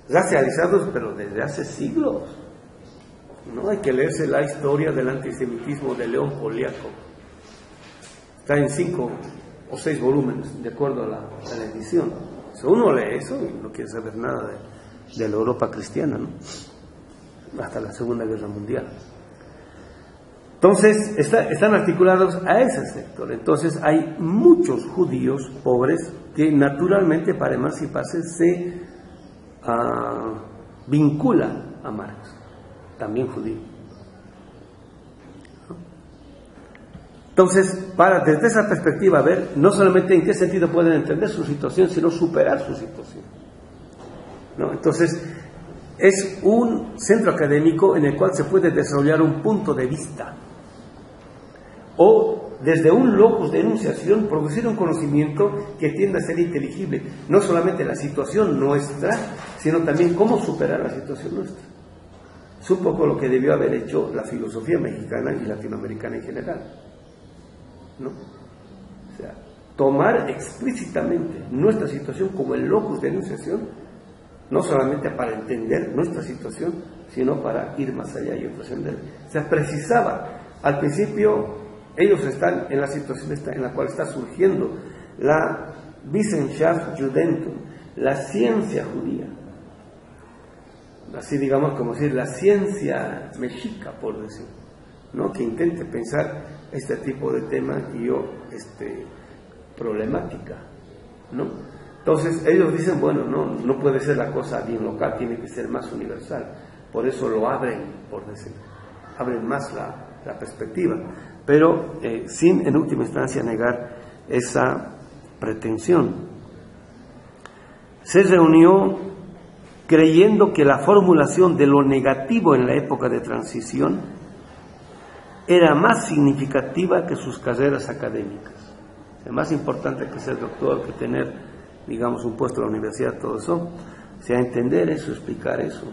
racializados, pero desde hace siglos, ¿no? Hay que leerse la historia del antisemitismo de León Poliaco. Está en 5 o 6 volúmenes, de acuerdo a la edición. Si uno lee eso y no quiere saber nada de la Europa cristiana, ¿no? Hasta la Segunda Guerra Mundial. Entonces, están articulados a ese sector. Entonces, hay muchos judíos pobres que naturalmente para emanciparse se vinculan a Marx, también judío. Entonces, desde esa perspectiva ver no solamente en qué sentido pueden entender su situación, sino superar su situación, ¿no? Entonces, es un centro académico en el cual se puede desarrollar un punto de vista o desde un locus de enunciación producir un conocimiento que tienda a ser inteligible, no solamente la situación nuestra, sino también cómo superar la situación nuestra. Es un poco lo que debió haber hecho la filosofía mexicana y latinoamericana en general, ¿no? O sea, tomar explícitamente nuestra situación como el locus de enunciación, no solamente para entender nuestra situación, sino para ir más allá y trascender. O sea, precisaba, al principio, ellos están en la situación en la cual está surgiendo la Wissenschaft Judentum, la ciencia judía. Así digamos, como decir, la ciencia mexica, por decir, ¿no? Que intente pensar este tipo de tema y problemática, ¿no? Entonces ellos dicen, bueno, no puede ser la cosa bien local, tiene que ser más universal. Por eso lo abren, por decir, abren más la perspectiva, pero sin en última instancia negar esa pretensión. Se reunió creyendo que la formulación de lo negativo en la época de transición era más significativa que sus carreras académicas. Es más importante que ser doctor, que tener, digamos, un puesto en la universidad, todo eso. O sea, entender eso, explicar eso,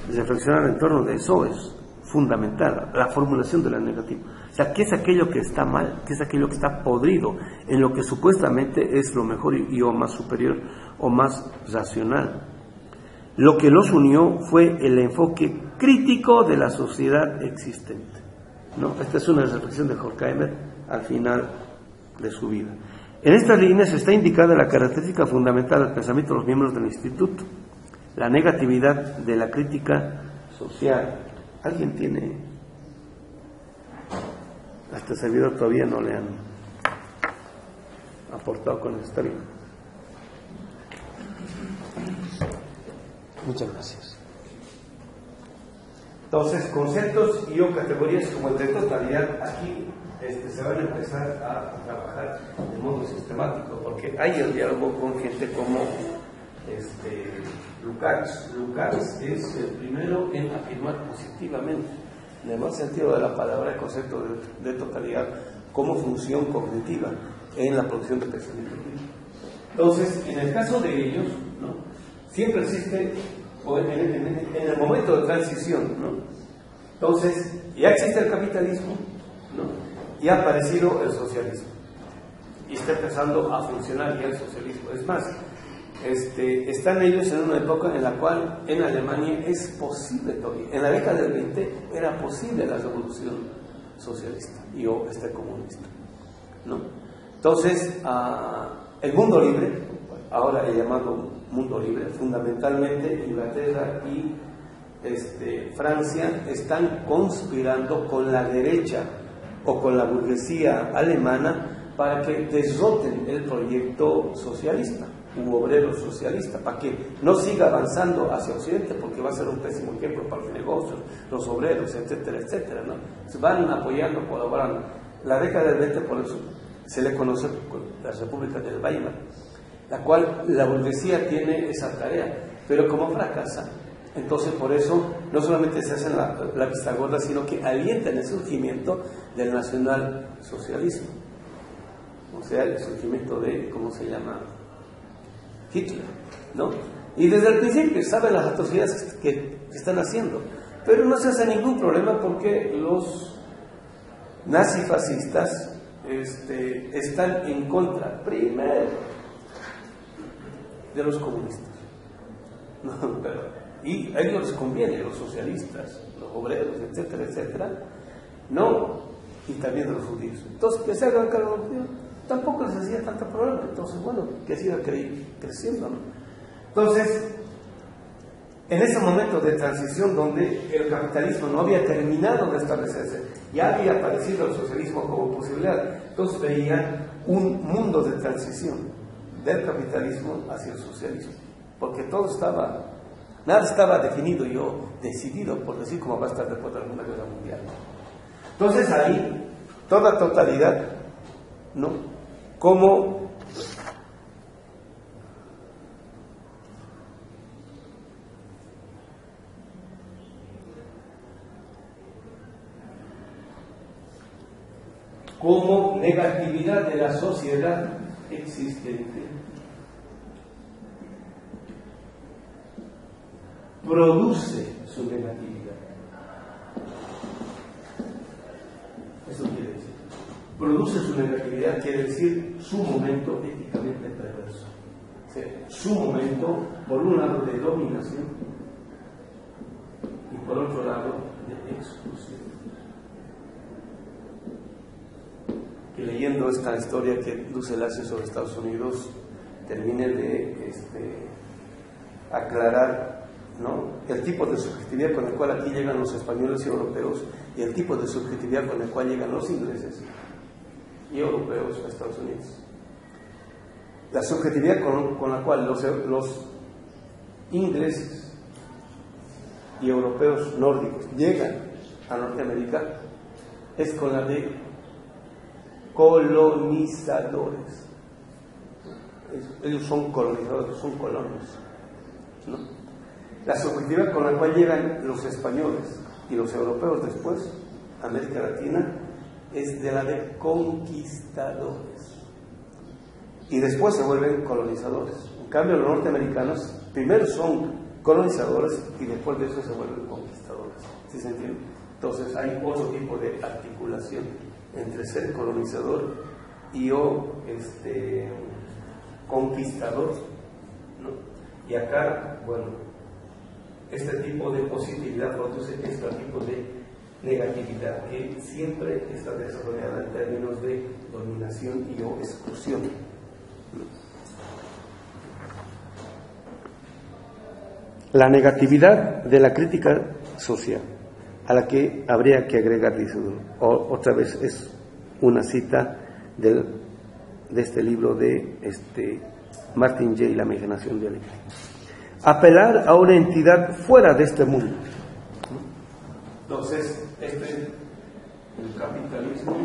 reflexionar en torno de eso es fundamental, la formulación de la negativa. O sea, ¿qué es aquello que está mal? ¿Qué es aquello que está podrido? En lo que supuestamente es lo mejor y o más superior o más racional. Lo que los unió fue el enfoque crítico de la sociedad existente, ¿no? Esta es una reflexión de Horkheimer al final de su vida. En estas líneas está indicada la característica fundamental del pensamiento de los miembros del instituto, la negatividad de la crítica social. ¿Alguien tiene? A este servidor todavía no le han aportado con esta línea. Muchas gracias. Entonces, conceptos y o categorías como el de totalidad, aquí se van a empezar a trabajar de modo sistemático, porque hay el diálogo con gente como Lukács. Lukács es el primero en afirmar positivamente, en el más sentido de la palabra, el concepto de totalidad como función cognitiva en la producción de pensamiento. Entonces, en el caso de ellos, ¿no?, siempre existe, en el momento de transición, ¿no?, entonces ya existe el capitalismo, ¿no?, y ha aparecido el socialismo, y está empezando a funcionar ya el socialismo. Es más, están ellos en una época en la cual en Alemania es posible todavía. En la década del 20 era posible la revolución socialista y o comunista, ¿no? Entonces, el mundo libre, ahora el llamado mundo libre, fundamentalmente Inglaterra y Francia, están conspirando con la derecha o con la burguesía alemana para que derroten el proyecto socialista u obrero socialista, para que no siga avanzando hacia Occidente, porque va a ser un pésimo ejemplo para los negocios, los obreros, etcétera, etcétera, ¿no? Se van apoyando, colaborando. La década del 20, por eso se le conoce como la República del Weimar, la cual la burguesía tiene esa tarea, pero como fracasa, entonces por eso no solamente se hacen la vista gorda, sino que alientan el surgimiento del nacionalsocialismo, o sea, el surgimiento de, ¿cómo se llama?, Hitler, ¿no? Y desde el principio saben las atrocidades que están haciendo, pero no se hace ningún problema porque los nazifascistas están en contra, primero, de los comunistas, ¿no? Y a ellos les conviene, los socialistas, los obreros, etcétera, etcétera, no, y también de los judíos. Entonces, que se hagan cargo de los judíos tampoco les hacía tanto problema. Entonces, bueno, que siga creciendo, ¿no? Entonces, en ese momento de transición donde el capitalismo no había terminado de establecerse, ya había aparecido el socialismo como posibilidad, entonces veían un mundo de transición del capitalismo hacia el socialismo, porque nada estaba definido o decidido, por decir, cómo va a estar después de la Segunda Guerra Mundial. Entonces ahí, toda totalidad, ¿no?, como negatividad de la sociedad existente, produce su negatividad. Eso quiere decir, produce su negatividad, quiere decir su momento éticamente perverso, o sea, su momento, por un lado, de dominación y por otro lado, de exclusión. Que leyendo esta historia que Dussel hace sobre Estados Unidos, termine de aclarar, ¿no?, el tipo de subjetividad con el cual aquí llegan los españoles y europeos y el tipo de subjetividad con el cual llegan los ingleses y europeos a Estados Unidos. La subjetividad con la cual los ingleses y europeos nórdicos llegan a Norteamérica es con la de colonizadores. Ellos son colonizadores, son colonos, ¿no? La subjetividad con la cual llegan los españoles y los europeos después a América Latina es de la de conquistadores. Y después se vuelven colonizadores. En cambio, los norteamericanos primero son colonizadores y después de eso se vuelven conquistadores. ¿Sí se entiende? Entonces hay otro tipo de articulación entre ser colonizador y conquistador, ¿no? Y acá, bueno, este tipo de positividad produce este tipo de negatividad que siempre está desarrollada en términos de dominación y o exclusión. La negatividad de la crítica social, a la que habría que agregar, dice, otra vez es una cita de este libro de Martin Jay, La imaginación dialéctica. Apelar a una entidad fuera de este mundo. Entonces, el capitalismo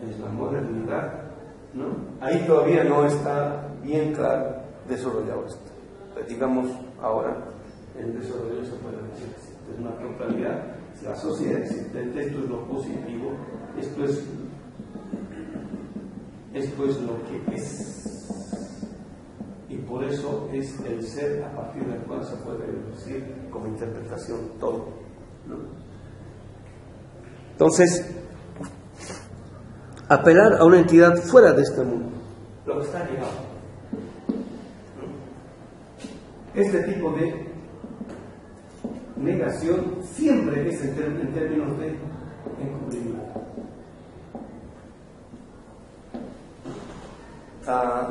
es la modernidad, ¿no? Ahí todavía no está bien claro desarrollado esto. Digamos ahora, el desarrollo se puede decir así. Es una totalidad, la sociedad existente, esto es lo positivo, esto es lo que es. Y por eso es el ser a partir del cual se puede deducir como interpretación todo, ¿no? Entonces, apelar a una entidad fuera de este mundo, lo que está llegado, ¿no? Este tipo de negación siempre es en términos de encubrimiento.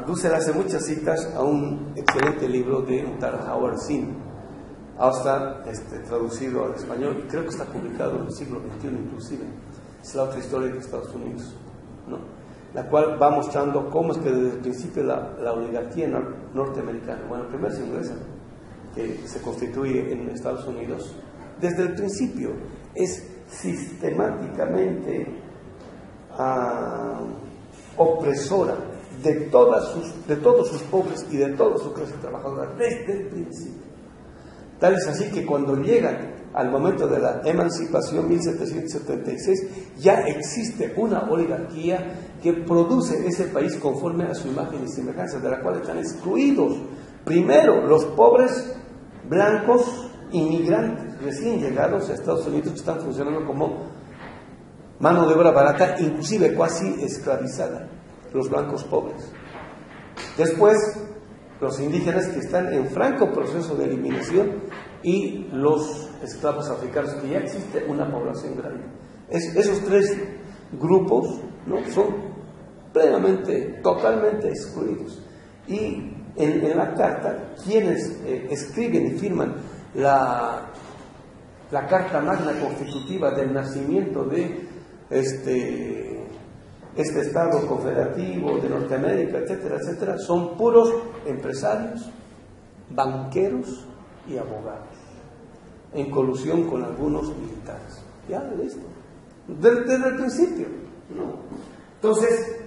Dussel hace muchas citas a un excelente libro de un tal Howard Zinn, hasta traducido al español, y creo que está publicado en el siglo XXI inclusive. Es la otra historia de Estados Unidos, ¿no? La cual va mostrando cómo es que desde el principio la oligarquía norteamericana, bueno, primero es inglesa, que se constituye en Estados Unidos, desde el principio es sistemáticamente opresora de todos sus pobres y de toda su clase trabajadora desde el principio. Tal es así que cuando llegan al momento de la emancipación 1776 ya existe una oligarquía que produce ese país conforme a su imagen y semejanza, de la cual están excluidos primero los pobres blancos inmigrantes recién llegados a Estados Unidos, que están funcionando como mano de obra barata, inclusive casi esclavizada, los blancos pobres. Después, los indígenas que están en franco proceso de eliminación y los esclavos africanos, que ya existe una población grande. Esos tres grupos, ¿no?, son plenamente, totalmente excluidos. Y en la carta, quienes escriben y firman la Carta Magna Constitutiva del nacimiento de este Estado confederativo de Norteamérica, etcétera, etcétera, son puros empresarios, banqueros y abogados, en colusión con algunos militares. Ya, listo. Desde el principio, ¿no? Entonces,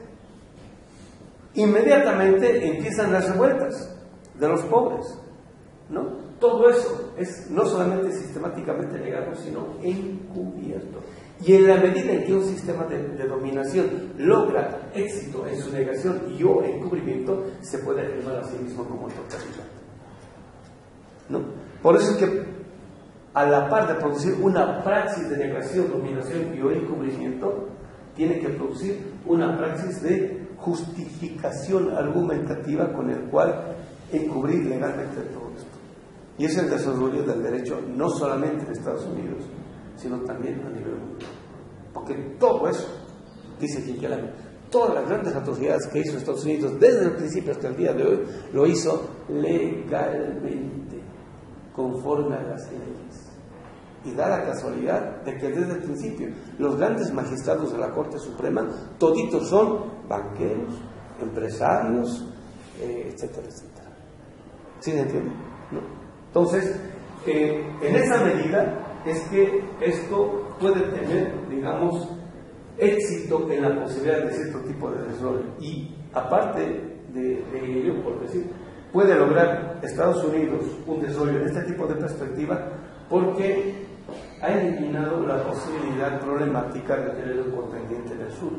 inmediatamente empiezan las revueltas de los pobres, ¿no? Todo eso es no solamente sistemáticamente negado, sino encubierto. Y en la medida en que un sistema de dominación logra éxito en su negación y o encubrimiento, se puede afirmar a sí mismo como totalidad, ¿no? Por eso es que a la par de producir una praxis de negación, dominación y o encubrimiento, tiene que producir una praxis de justificación argumentativa con el cual encubrir legalmente todo esto. Y es el desarrollo del derecho no solamente en Estados Unidos, sino también a nivel mundial. Porque todo eso, dice Kinkelman, todas las grandes atrocidades que hizo Estados Unidos desde el principio hasta el día de hoy, lo hizo legalmente, conforme a las leyes. Y da la casualidad de que desde el principio los grandes magistrados de la Corte Suprema, toditos son banqueros, empresarios, etcétera, etcétera. ¿Sí se entiende? ¿No? Entonces, en esa medida es que esto puede tener, digamos, éxito en la posibilidad de cierto tipo de desarrollo. Y aparte de ello, por decir, puede lograr Estados Unidos un desarrollo en este tipo de perspectiva porque ha eliminado la posibilidad problemática de tener un contendiente en el sur.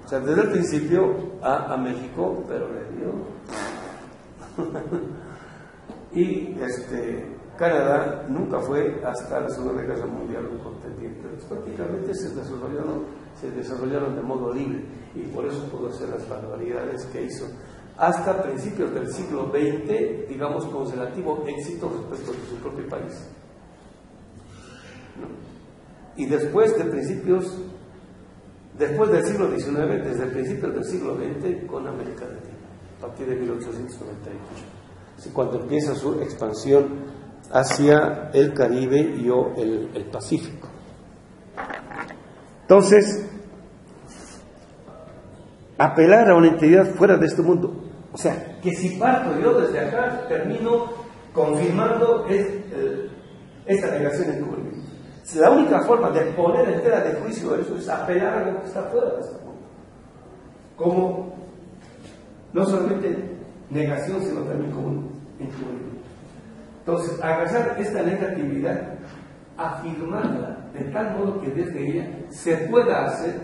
O sea, desde el principio a México, pero le dio. Y Canadá nunca fue hasta la Segunda Guerra Mundial un contendiente. Prácticamente se desarrollaron de modo libre y por eso pudo hacer las barbaridades que hizo. Hasta principios del siglo XX, digamos, con relativo éxito respecto de su propio país. Y después del siglo XIX, desde principios del siglo XX, con América Latina, a partir de 1898, cuando empieza su expansión hacia el Caribe y el Pacífico. Entonces, apelar a una entidad fuera de este mundo, o sea, que si parto yo desde acá, termino confirmando esta negación en encubrimiento. La única forma de poner en tela de juicio eso es apelar a lo que está fuera de este mundo, como no solamente negación, sino también como encubrimiento. Entonces, agarrar esta negatividad, afirmarla de tal modo que desde ella se pueda hacer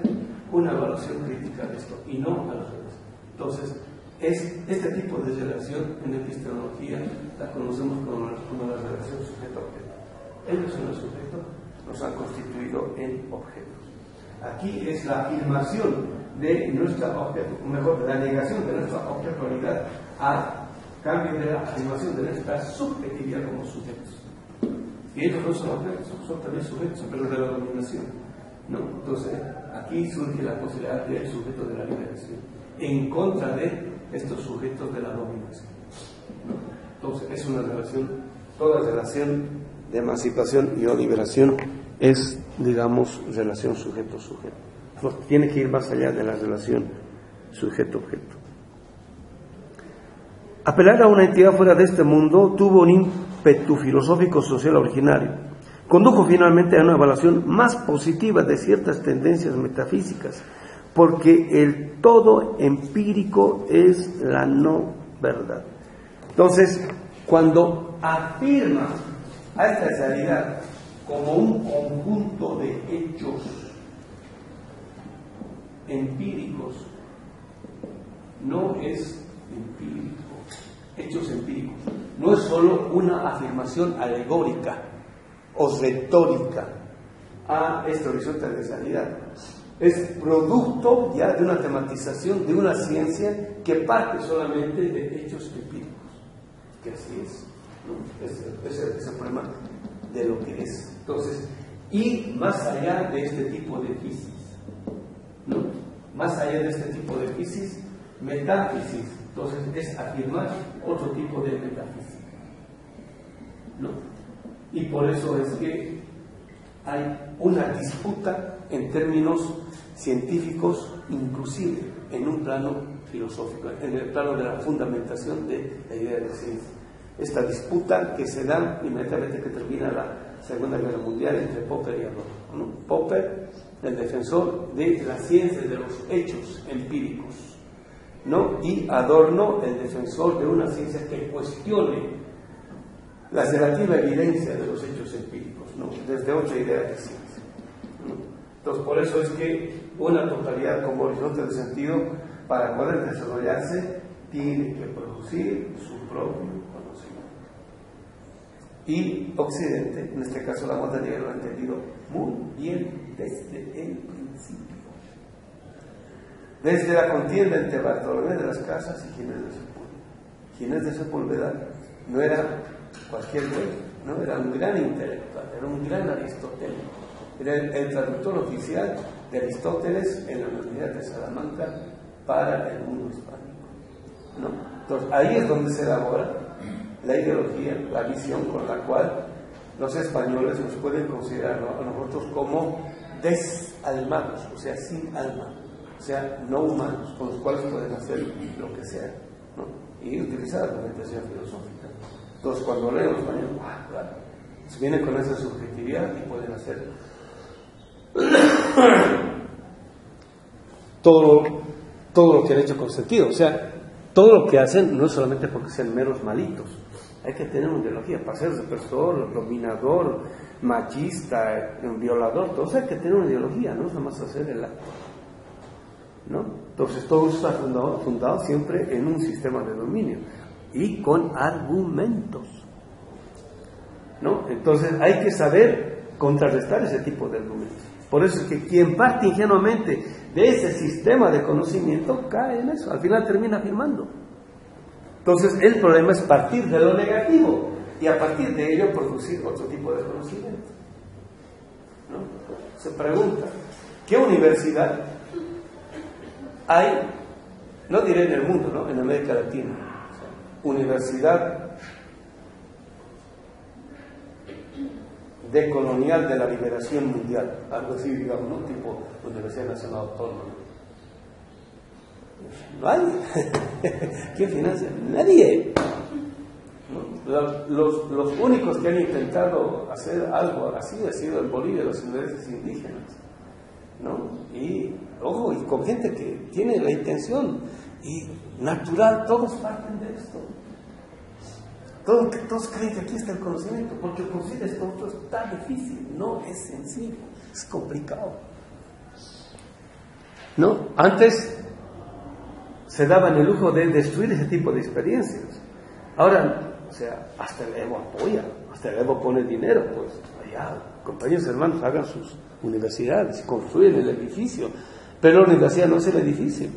una evaluación crítica de esto y no a los demás. Entonces, este tipo de relación en epistemología la conocemos como la relación sujeto-objeto. Ellos en el sujeto nos han constituido en objetos. Aquí es la afirmación de nuestra objeto, mejor, la negación de nuestra objetualidad a cambio de la afirmación de nuestra subjetividad como sujetos. Y ellos no son objetos, son también sujetos, pero de la dominación, ¿no? Entonces, aquí surge la posibilidad del sujeto de la liberación, en contra de estos sujetos de la dominación, ¿no? Entonces, es una relación, toda relación de emancipación y o liberación es, digamos, relación sujeto-sujeto. Tiene que ir más allá de la relación sujeto-objeto. Apelar a una entidad fuera de este mundo tuvo un ímpetu filosófico social originario. Condujo finalmente a una evaluación más positiva de ciertas tendencias metafísicas, porque el todo empírico es la no verdad. Entonces, cuando afirma a esta realidad como un conjunto de hechos empíricos, no es empírico. Hechos empíricos. No es solo una afirmación alegórica o retórica a este horizonte de realidad. Es producto ya de una tematización de una ciencia que parte solamente de hechos empíricos. Que así es, ¿no? Es el problema de lo que es. Entonces, y más allá de este tipo de física, ¿no? Más allá de este tipo de física, metáfisis. Entonces, es afirmar otro tipo de metafísica, ¿no? Y por eso es que hay una disputa en términos científicos, inclusive en un plano filosófico, en el plano de la fundamentación de la idea de ciencia. Esta disputa que se da inmediatamente que termina la Segunda Guerra Mundial entre Popper y Adorno, ¿no? Popper, el defensor de la ciencia de los hechos empíricos, ¿no? Y Adorno, el defensor de una ciencia que cuestione la relativa evidencia de los hechos empíricos, ¿no? Desde otra idea de ciencia, ¿no? Entonces, por eso es que una totalidad como horizonte de sentido, para poder desarrollarse, tiene que producir su propio conocimiento. Y Occidente, en este caso la modernidad, lo ha entendido muy bien desde el principio. Desde la contienda entre Bartolomé de las Casas y Ginés de Sepúlveda. Ginés de Sepúlveda no era cualquier güey, no, era un gran intelectual, era un gran aristotélico, era el traductor oficial de Aristóteles en la Universidad de Salamanca para el mundo hispánico, ¿no? Entonces, ahí es donde se elabora la ideología, la visión con la cual los españoles nos pueden considerar, ¿no?, a nosotros como desalmados, o sea, sin alma, o sea, no humanos, con los cuales pueden hacer lo que sea, ¿no? Y utilizar la argumentación filosófica. Entonces, cuando leen los españoles, claro, se vienen con esa subjetividad y pueden hacer todo lo que han hecho con sentido. O sea, todo lo que hacen no es solamente porque sean meros malitos, Hay que tener una ideología para ser represor, dominador, machista, violador, todo eso hay que tener una ideología, no es nada más hacer el acto, ¿no? Entonces todo eso está fundado siempre en un sistema de dominio y con argumentos, ¿no? Entonces hay que saber contrarrestar ese tipo de argumentos. Por eso es que quien parte ingenuamente de ese sistema de conocimiento cae en eso, al final termina afirmando. Entonces el problema es partir de lo negativo y a partir de ello producir otro tipo de conocimiento, ¿no? Se pregunta, ¿qué universidad hay, no diré en el mundo, ¿no?, en América Latina, universidad decolonial de la liberación mundial, algo así, digamos, ¿no?, tipo Universidad Nacional Autónoma? No hay. ¿Quién financia? Nadie. Los únicos que han intentado hacer algo así ha sido en Bolivia, las universidades indígenas, ¿no? Y, ojo, y con gente que tiene la intención y natural, todos parten de esto. Todos creen que aquí está el conocimiento, porque conseguir esto otro es tan difícil, no es sencillo, es complicado, ¿no? Antes se daban el lujo de destruir ese tipo de experiencias. Ahora, o sea, hasta el Evo apoya, hasta el Evo pone dinero, pues allá, compañeros hermanos, hagan sus universidades, construyen el edificio, pero la universidad no es el edificio,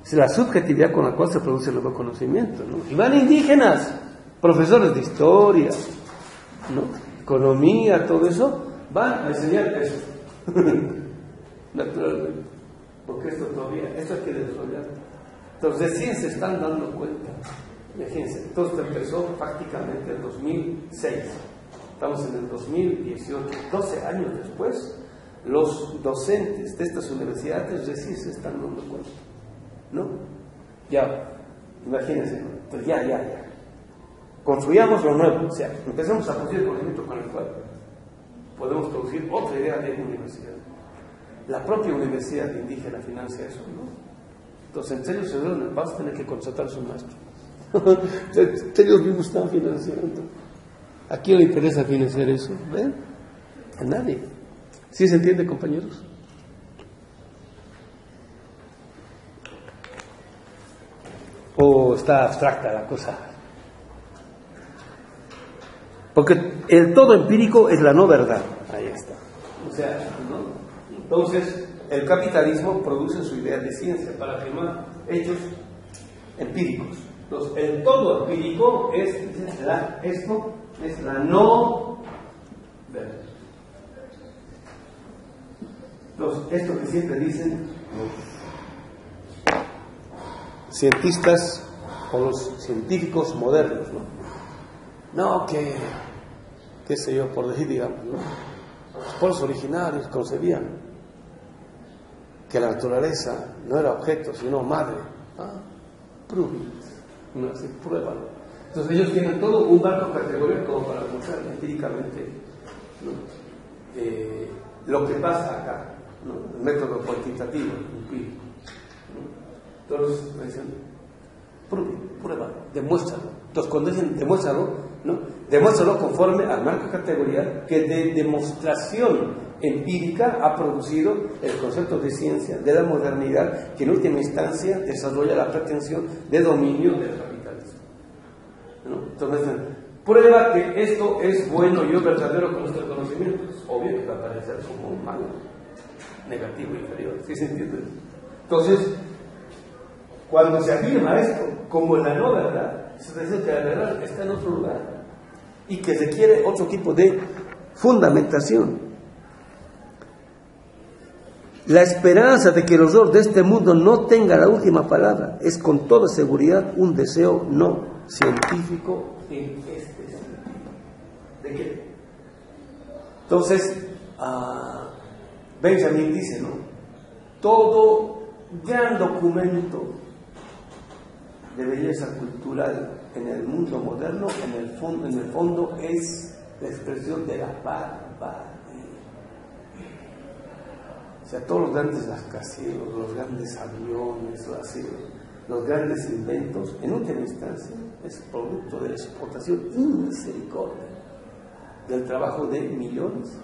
es la subjetividad con la cual se produce el nuevo conocimiento, ¿no? Y van indígenas, profesores de historia, ¿no?, economía, todo eso, van a enseñar eso. Naturalmente, porque esto hay que desarrollar. Entonces recién se están dando cuenta. Imagínense, todo esto empezó prácticamente en 2006, estamos en el 2018, 12 años después, los docentes de estas universidades recién se están dando cuenta, ¿no? Ya, imagínense, ¿no? Entonces ya. Construyamos lo nuevo, o sea, empecemos a producir el conocimiento con el cual podemos producir otra idea de universidad. La propia universidad indígena financia eso, ¿no? Entonces, en serio, se vas a tener que contratar a su maestro. Ellos mismos están financiando. ¿A quién le interesa financiar eso? ¿Ven? A nadie. ¿Sí se entiende, compañeros? ¿O está abstracta la cosa? Porque el todo empírico es la no verdad. Ahí está. O sea, ¿no? Entonces, el capitalismo produce su idea de ciencia para afirmar hechos empíricos. Entonces, el todo empírico esto es la no verdad. Entonces, esto que siempre dicen los cientistas o los científicos modernos, ¿no? qué sé yo, por decir, digamos, ¿no? Los pueblos originarios concebían que la naturaleza no era objeto, sino madre. Prove it. No, así, pruébalo. Entonces ellos tienen todo un marco categórico como para mostrar empíricamente, ¿no?, lo que pasa acá, ¿no?, el método cuantitativo, empírico, ¿no? Entonces dicen, pruébalo, demuéstralo. Entonces cuando dicen demuéstralo, ¿no?, demuéstralo conforme al marco categorial que de demostración empírica ha producido el concepto de ciencia, de la modernidad, que en última instancia desarrolla la pretensión de dominio del capitalismo, ¿no? Entonces, prueba que esto es bueno y verdadero con nuestro conocimiento. Es obvio que va a aparecer como malo, negativo, inferior. ¿Sí se entiende? Entonces, cuando se afirma esto como la no verdad, se dice que la verdad está en otro lugar y que requiere otro tipo de fundamentación. La esperanza de que el horror de este mundo no tenga la última palabra es con toda seguridad un deseo no científico en este sentido. ¿De qué? Entonces, Benjamin dice, ¿no?, todo gran documento de belleza cultural en el mundo moderno, en el fondo es la expresión de la barbarie. O sea, todos los grandes rascacielos, los grandes aviones, los grandes inventos, en última instancia, es producto de la explotación inmisericordia del trabajo de millones,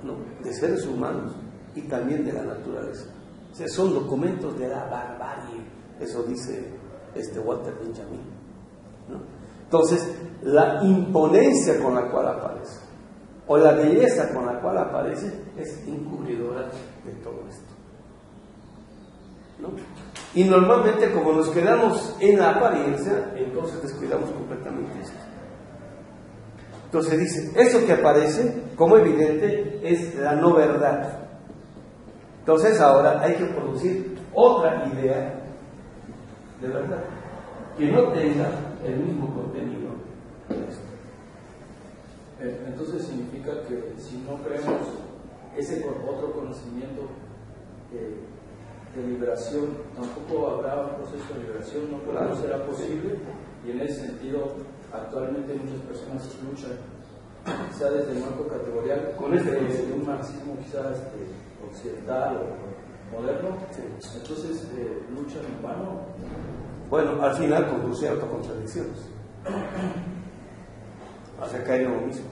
¿no?, de seres humanos y también de la naturaleza. O sea, son documentos de la barbarie, eso dice Walter Benjamin, ¿no? Entonces, la imponencia con la cual aparece, o la belleza con la cual aparece, es encubridora de todo esto, ¿no? Y normalmente, como nos quedamos en la apariencia, entonces descuidamos completamente esto. Entonces dice, eso que aparece como evidente es la no verdad. Entonces ahora hay que producir otra idea de verdad, que no tenga el mismo contenido que esto. Entonces significa que si no creemos ese otro conocimiento de liberación, tampoco habrá un proceso de liberación, no será posible, y en ese sentido actualmente muchas personas luchan, quizá desde el marco categorial, con de un marxismo quizás occidental o moderno, sí. Entonces luchan en vano. Bueno, al final conduce a autocontradicciones. O sea, cae en lo mismo.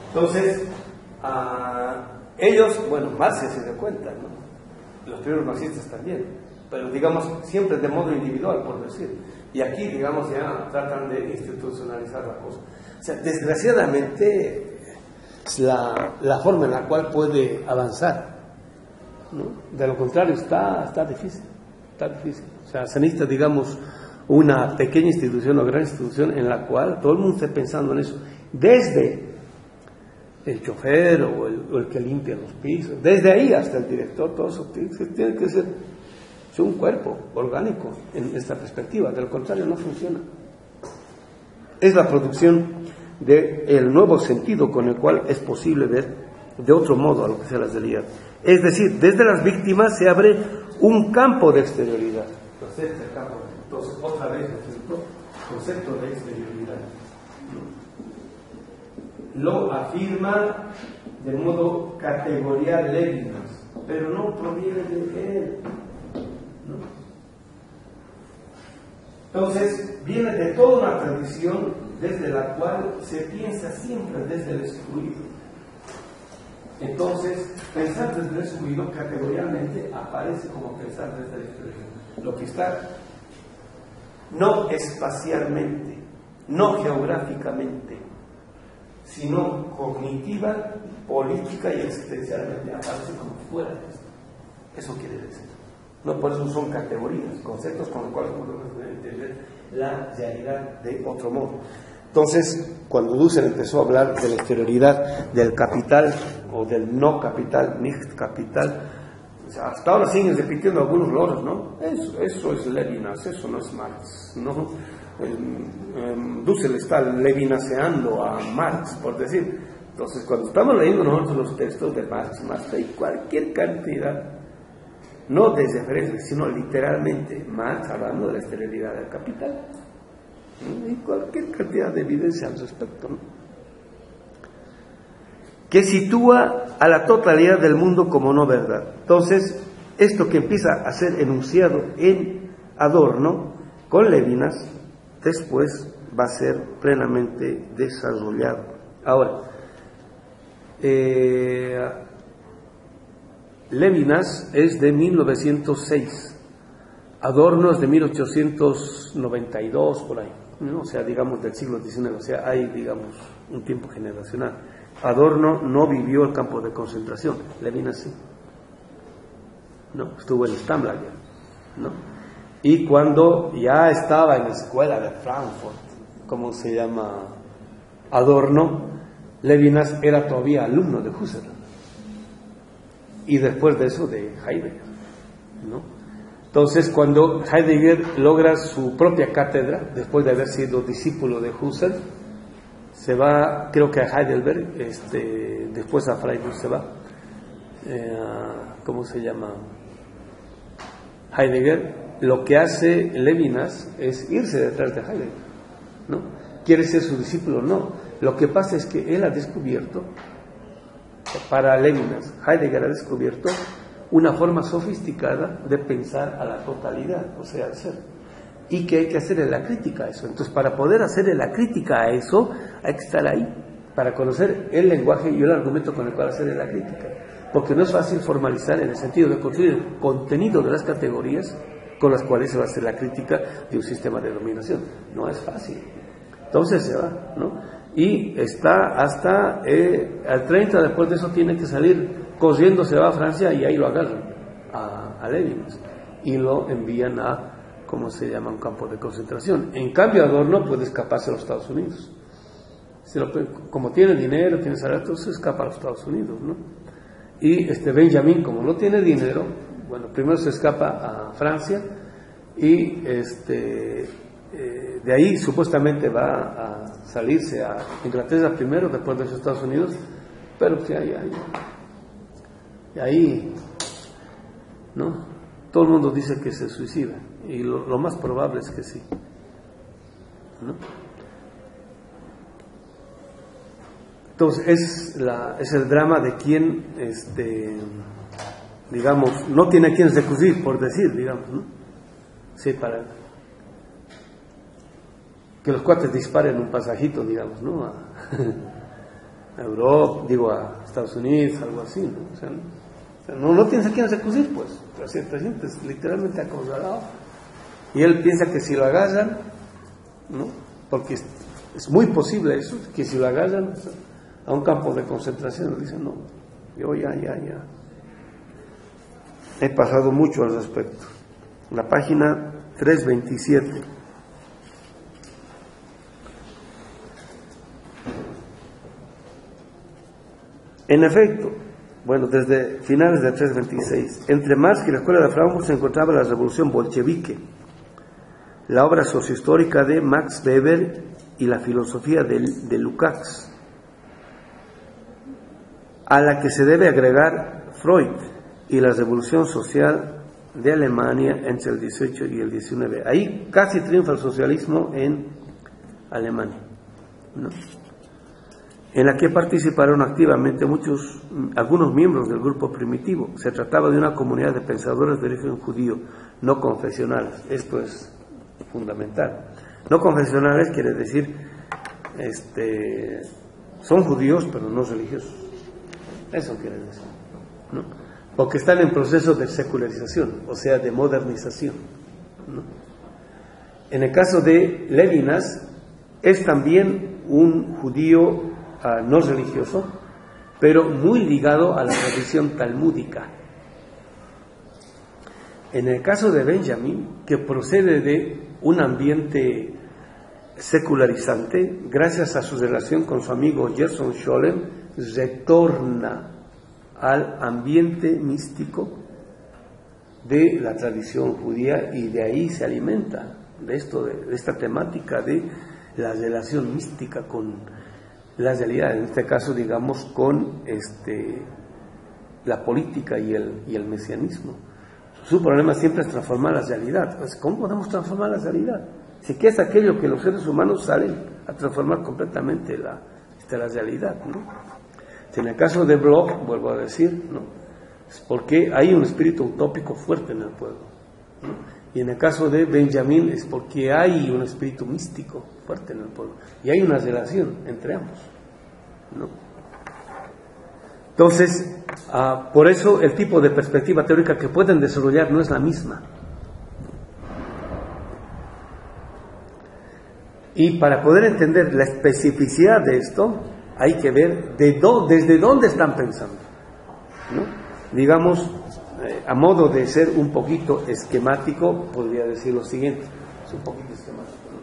Entonces, ellos, bueno, Marx se dio cuenta, ¿no? Los primeros marxistas también, pero digamos siempre de modo individual, por decir. Y aquí, digamos, ya tratan de institucionalizar la cosa. O sea, desgraciadamente es la forma en la cual puede avanzar, ¿no? De lo contrario, está difícil. Está difícil. O sea, se necesita, digamos, una pequeña institución o gran institución en la cual todo el mundo esté pensando en eso. Desde el chofer o el que limpia los pisos, desde ahí hasta el director, todo eso tiene que ser un cuerpo orgánico en esta perspectiva. De lo contrario, no funciona. Es la producción del nuevo sentido con el cual es posible ver de otro modo a lo que sea la realidad. Es decir, desde las víctimas se abre un campo de exterioridad. Entonces, otra vez el concepto de exterioridad lo afirma de modo categorial Levinas, pero no proviene de él, ¿no? Entonces, viene de toda una tradición desde la cual se piensa siempre desde el excluido. Entonces, pensar desde el excluido categorialmente aparece como pensar desde el exterior. Lo que está no espacialmente, no geográficamente, sino cognitiva, política y existencialmente aparece como fuera de esto. Eso quiere decir. No, por eso son categorías, conceptos con los cuales podemos entender la realidad de otro modo. Entonces, cuando Dussel empezó a hablar de la exterioridad del capital o del no capital, nicht capital, o sea, hasta ahora siguen repitiendo algunos loros, ¿no? Eso es Levinas, eso no es Marx, ¿no? Dussel está levinaseando a Marx, por decir. Entonces, cuando estamos leyendo nosotros los textos de Marx hay cualquier cantidad, no de referencias, sino literalmente Marx hablando de la exterioridad del capital. Y cualquier cantidad de evidencia al respecto, ¿no? Que sitúa a la totalidad del mundo como no verdad. Entonces, esto que empieza a ser enunciado en Adorno con Levinas, después va a ser plenamente desarrollado. Ahora, Levinas es de 1906, Adorno es de 1892, por ahí, ¿no? O sea, digamos del siglo XIX, o sea, hay, digamos, un tiempo generacional. Adorno no vivió el campo de concentración, Levinas sí, ¿no? Estuvo en Stammlager, ¿no? Y cuando ya estaba en la escuela de Frankfurt, ¿cómo se llama? Adorno, Levinas era todavía alumno de Husserl, y después de eso de Heidegger, ¿no? Entonces, cuando Heidegger logra su propia cátedra, después de haber sido discípulo de Husserl, se va, creo que a Heidelberg, después a Freiburg se va, ¿cómo se llama? Heidegger. Lo que hace Levinas es irse detrás de Heidegger, ¿no? ¿Quiere ser su discípulo? No. Lo que pasa es que él ha descubierto, para Levinas, Heidegger ha descubierto una forma sofisticada de pensar a la totalidad, o sea, al ser. Y que hay que hacerle la crítica a eso. Entonces, para poder hacerle la crítica a eso, hay que estar ahí, para conocer el lenguaje y el argumento con el cual hacerle la crítica. Porque no es fácil formalizar en el sentido de construir el contenido de las categorías con las cuales se va a hacer la crítica de un sistema de dominación. No es fácil. Entonces se va, ¿no? Y está hasta al 30, después de eso tiene que salir corriendo, se va a Francia y ahí lo agarran a Lenin y lo envían a, ¿cómo se llama?, un campo de concentración. En cambio, Adorno puede escaparse a los Estados Unidos. Como tiene dinero, tiene salario, entonces se escapa a los Estados Unidos, ¿no? Y Benjamin, como no tiene dinero, bueno, primero se escapa a Francia y de ahí supuestamente va a salirse a Inglaterra primero, después de los Estados Unidos, pero pues ahí, ¿no? Todo el mundo dice que se suicida y lo más probable es que sí, ¿no? Entonces es el drama de quien, digamos, no tiene a quien recurrir, por decir, digamos, ¿no? Sí, para que los cuates disparen un pasajito, digamos, ¿no? A Europa, digo, a Estados Unidos, algo así, ¿no? O sea, no tienes a quién recurrir, pues. La gente es literalmente acorralado. Y él piensa que si lo agarran, ¿no? Porque es muy posible eso, que si lo agarran a un campo de concentración, dicen, no, yo ya he pasado mucho al respecto. La página 327. En efecto, bueno, desde finales de 326, entre Marx y la escuela de Frankfurt se encontraba la revolución bolchevique, la obra sociohistórica de Max Weber y la filosofía de Lukács, a la que se debe agregar Freud y la revolución social de Alemania entre el 18 y el 19. Ahí casi triunfa el socialismo en Alemania, ¿no? En la que participaron activamente algunos miembros del grupo primitivo. Se trataba de una comunidad de pensadores de origen judío, no confesionales. Esto es fundamental. No confesionales quiere decir, son judíos pero no religiosos. Eso quiere decir, ¿no? Porque están en proceso de secularización, o sea, de modernización, ¿no? En el caso de Lévinas, es también un judío no religioso, pero muy ligado a la tradición talmúdica. En el caso de Benjamin, que procede de un ambiente secularizante, gracias a su relación con su amigo Gerson Scholem, retorna al ambiente místico de la tradición judía y de ahí se alimenta de esta temática de la relación mística con la realidad, en este caso, digamos, con la política y el mesianismo. Su problema siempre es transformar la realidad. Pues, ¿cómo podemos transformar la realidad? Si que es aquello que los seres humanos salen a transformar completamente la realidad, ¿no? En el caso de Bloch, vuelvo a decir, ¿no?, es porque hay un espíritu utópico fuerte en el pueblo, ¿no? Y en el caso de Benjamin es porque hay un espíritu místico fuerte en el pueblo y hay una relación entre ambos, ¿no? Entonces, por eso el tipo de perspectiva teórica que pueden desarrollar no es la misma. Y para poder entender la especificidad de esto, hay que ver desde dónde están pensando, ¿no? Digamos, a modo de ser un poquito esquemático, podría decir lo siguiente, es un poquito esquemático, ¿no?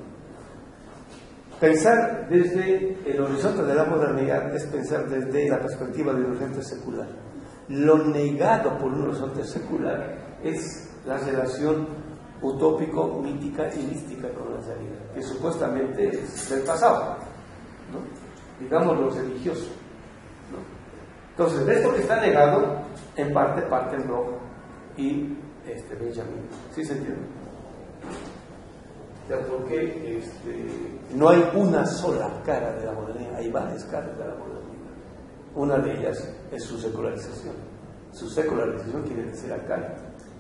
Pensar desde el horizonte de la modernidad es pensar desde la perspectiva del horizonte secular. Lo negado por un horizonte secular es la relación utópico, mítica y mística con la realidad, que supuestamente es del pasado, ¿no? Digamos lo religioso, ¿no? Entonces, de esto que está negado, en parte el Bloch y Benjamin. ¿Sí se entiende? Ya, porque no hay una sola cara de la modernidad, hay varias caras de la modernidad. Una de ellas es su secularización. su secularización quiere decir acá,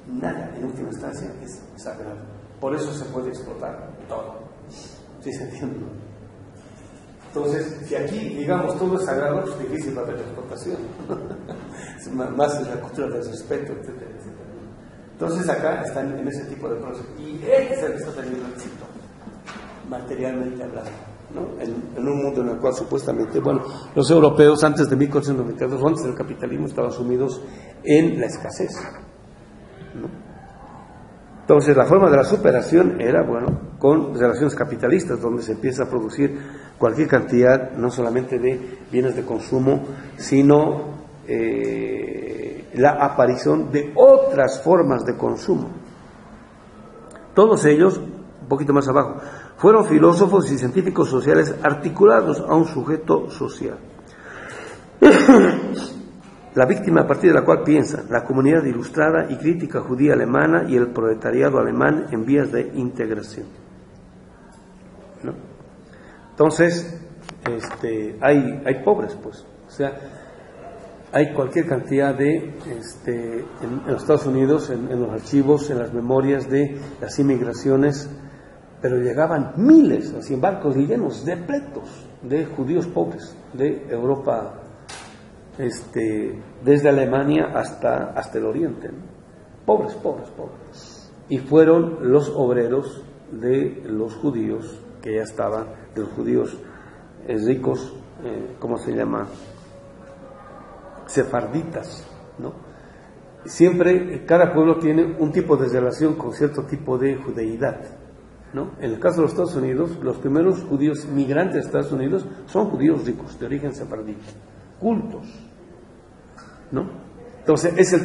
nada en última instancia es sagrado. Por eso se puede explotar todo. ¿Sí se entiende? Entonces, si aquí, digamos, todo es sagrado, es difícil para la explotación. Más es la cultura del respeto, etcétera, etcétera. Entonces, acá están en ese tipo de procesos. Y este es el que está teniendo éxito, materialmente hablando, ¿no? En un mundo en el cual supuestamente, bueno, los europeos antes de 1492, antes del capitalismo, estaban sumidos en la escasez, ¿no? Entonces, la forma de la superación era, bueno, con relaciones capitalistas, donde se empieza a producir cualquier cantidad, no solamente de bienes de consumo, sino la aparición de otras formas de consumo. Todos ellos, un poquito más abajo, fueron filósofos y científicos sociales articulados a un sujeto social. La víctima a partir de la cual piensa la comunidad ilustrada y crítica judía alemana y el proletariado alemán en vías de integración, ¿no? Entonces, hay pobres, pues, o sea, hay cualquier cantidad de, en los Estados Unidos, en los archivos, en las memorias de las inmigraciones, pero llegaban miles, así en barcos llenos de pletos de judíos pobres de Europa, desde Alemania hasta el Oriente, ¿no? Pobres. Y fueron los obreros de los judíos que ya estaban, de los judíos ricos, ¿cómo se llama? Sefarditas, ¿no? Siempre, cada pueblo tiene un tipo de relación con cierto tipo de judeidad, ¿no? En el caso de los Estados Unidos, los primeros judíos migrantes de Estados Unidos son judíos ricos, de origen sefardita, cultos, ¿no? Entonces es el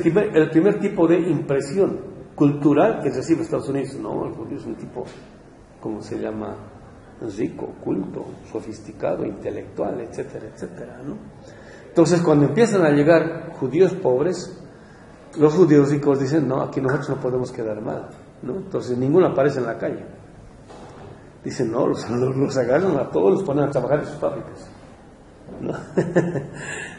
primer tipo de impresión cultural que recibe Estados Unidos. No, el judío es un tipo, ¿cómo se llama? Rico, culto, sofisticado, intelectual, etcétera, etcétera, ¿no? Entonces cuando empiezan a llegar judíos pobres, los judíos ricos dicen, no, aquí nosotros no podemos quedar mal, ¿no? Entonces ninguno aparece en la calle. Dicen, no, los agarran a todos, los ponen a trabajar en sus fábricas, ¿no?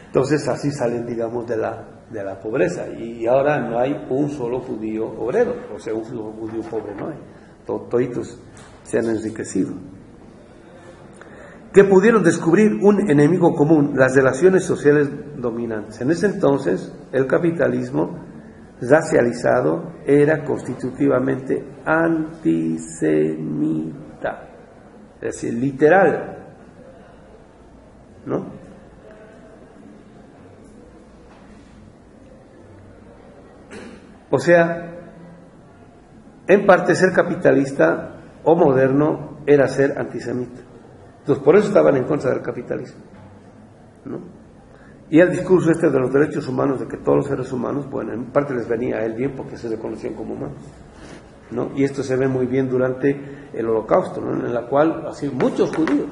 Entonces así salen, digamos, de la pobreza. Y ahora no hay un solo judío obrero, o sea, un solo judío pobre no hay. Toditos se han enriquecido. Que pudieron descubrir un enemigo común, las relaciones sociales dominantes. En ese entonces, el capitalismo racializado era constitutivamente antisemita, es decir, literal, ¿no? O sea, en parte ser capitalista o moderno era ser antisemita. Entonces, por eso estaban en contra del capitalismo, ¿no? Y el discurso de los derechos humanos, de que todos los seres humanos, bueno, en parte les venía a él bien porque se reconocían como humanos, ¿no? Y esto se ve muy bien durante el Holocausto, ¿no? En la cual, así, muchos judíos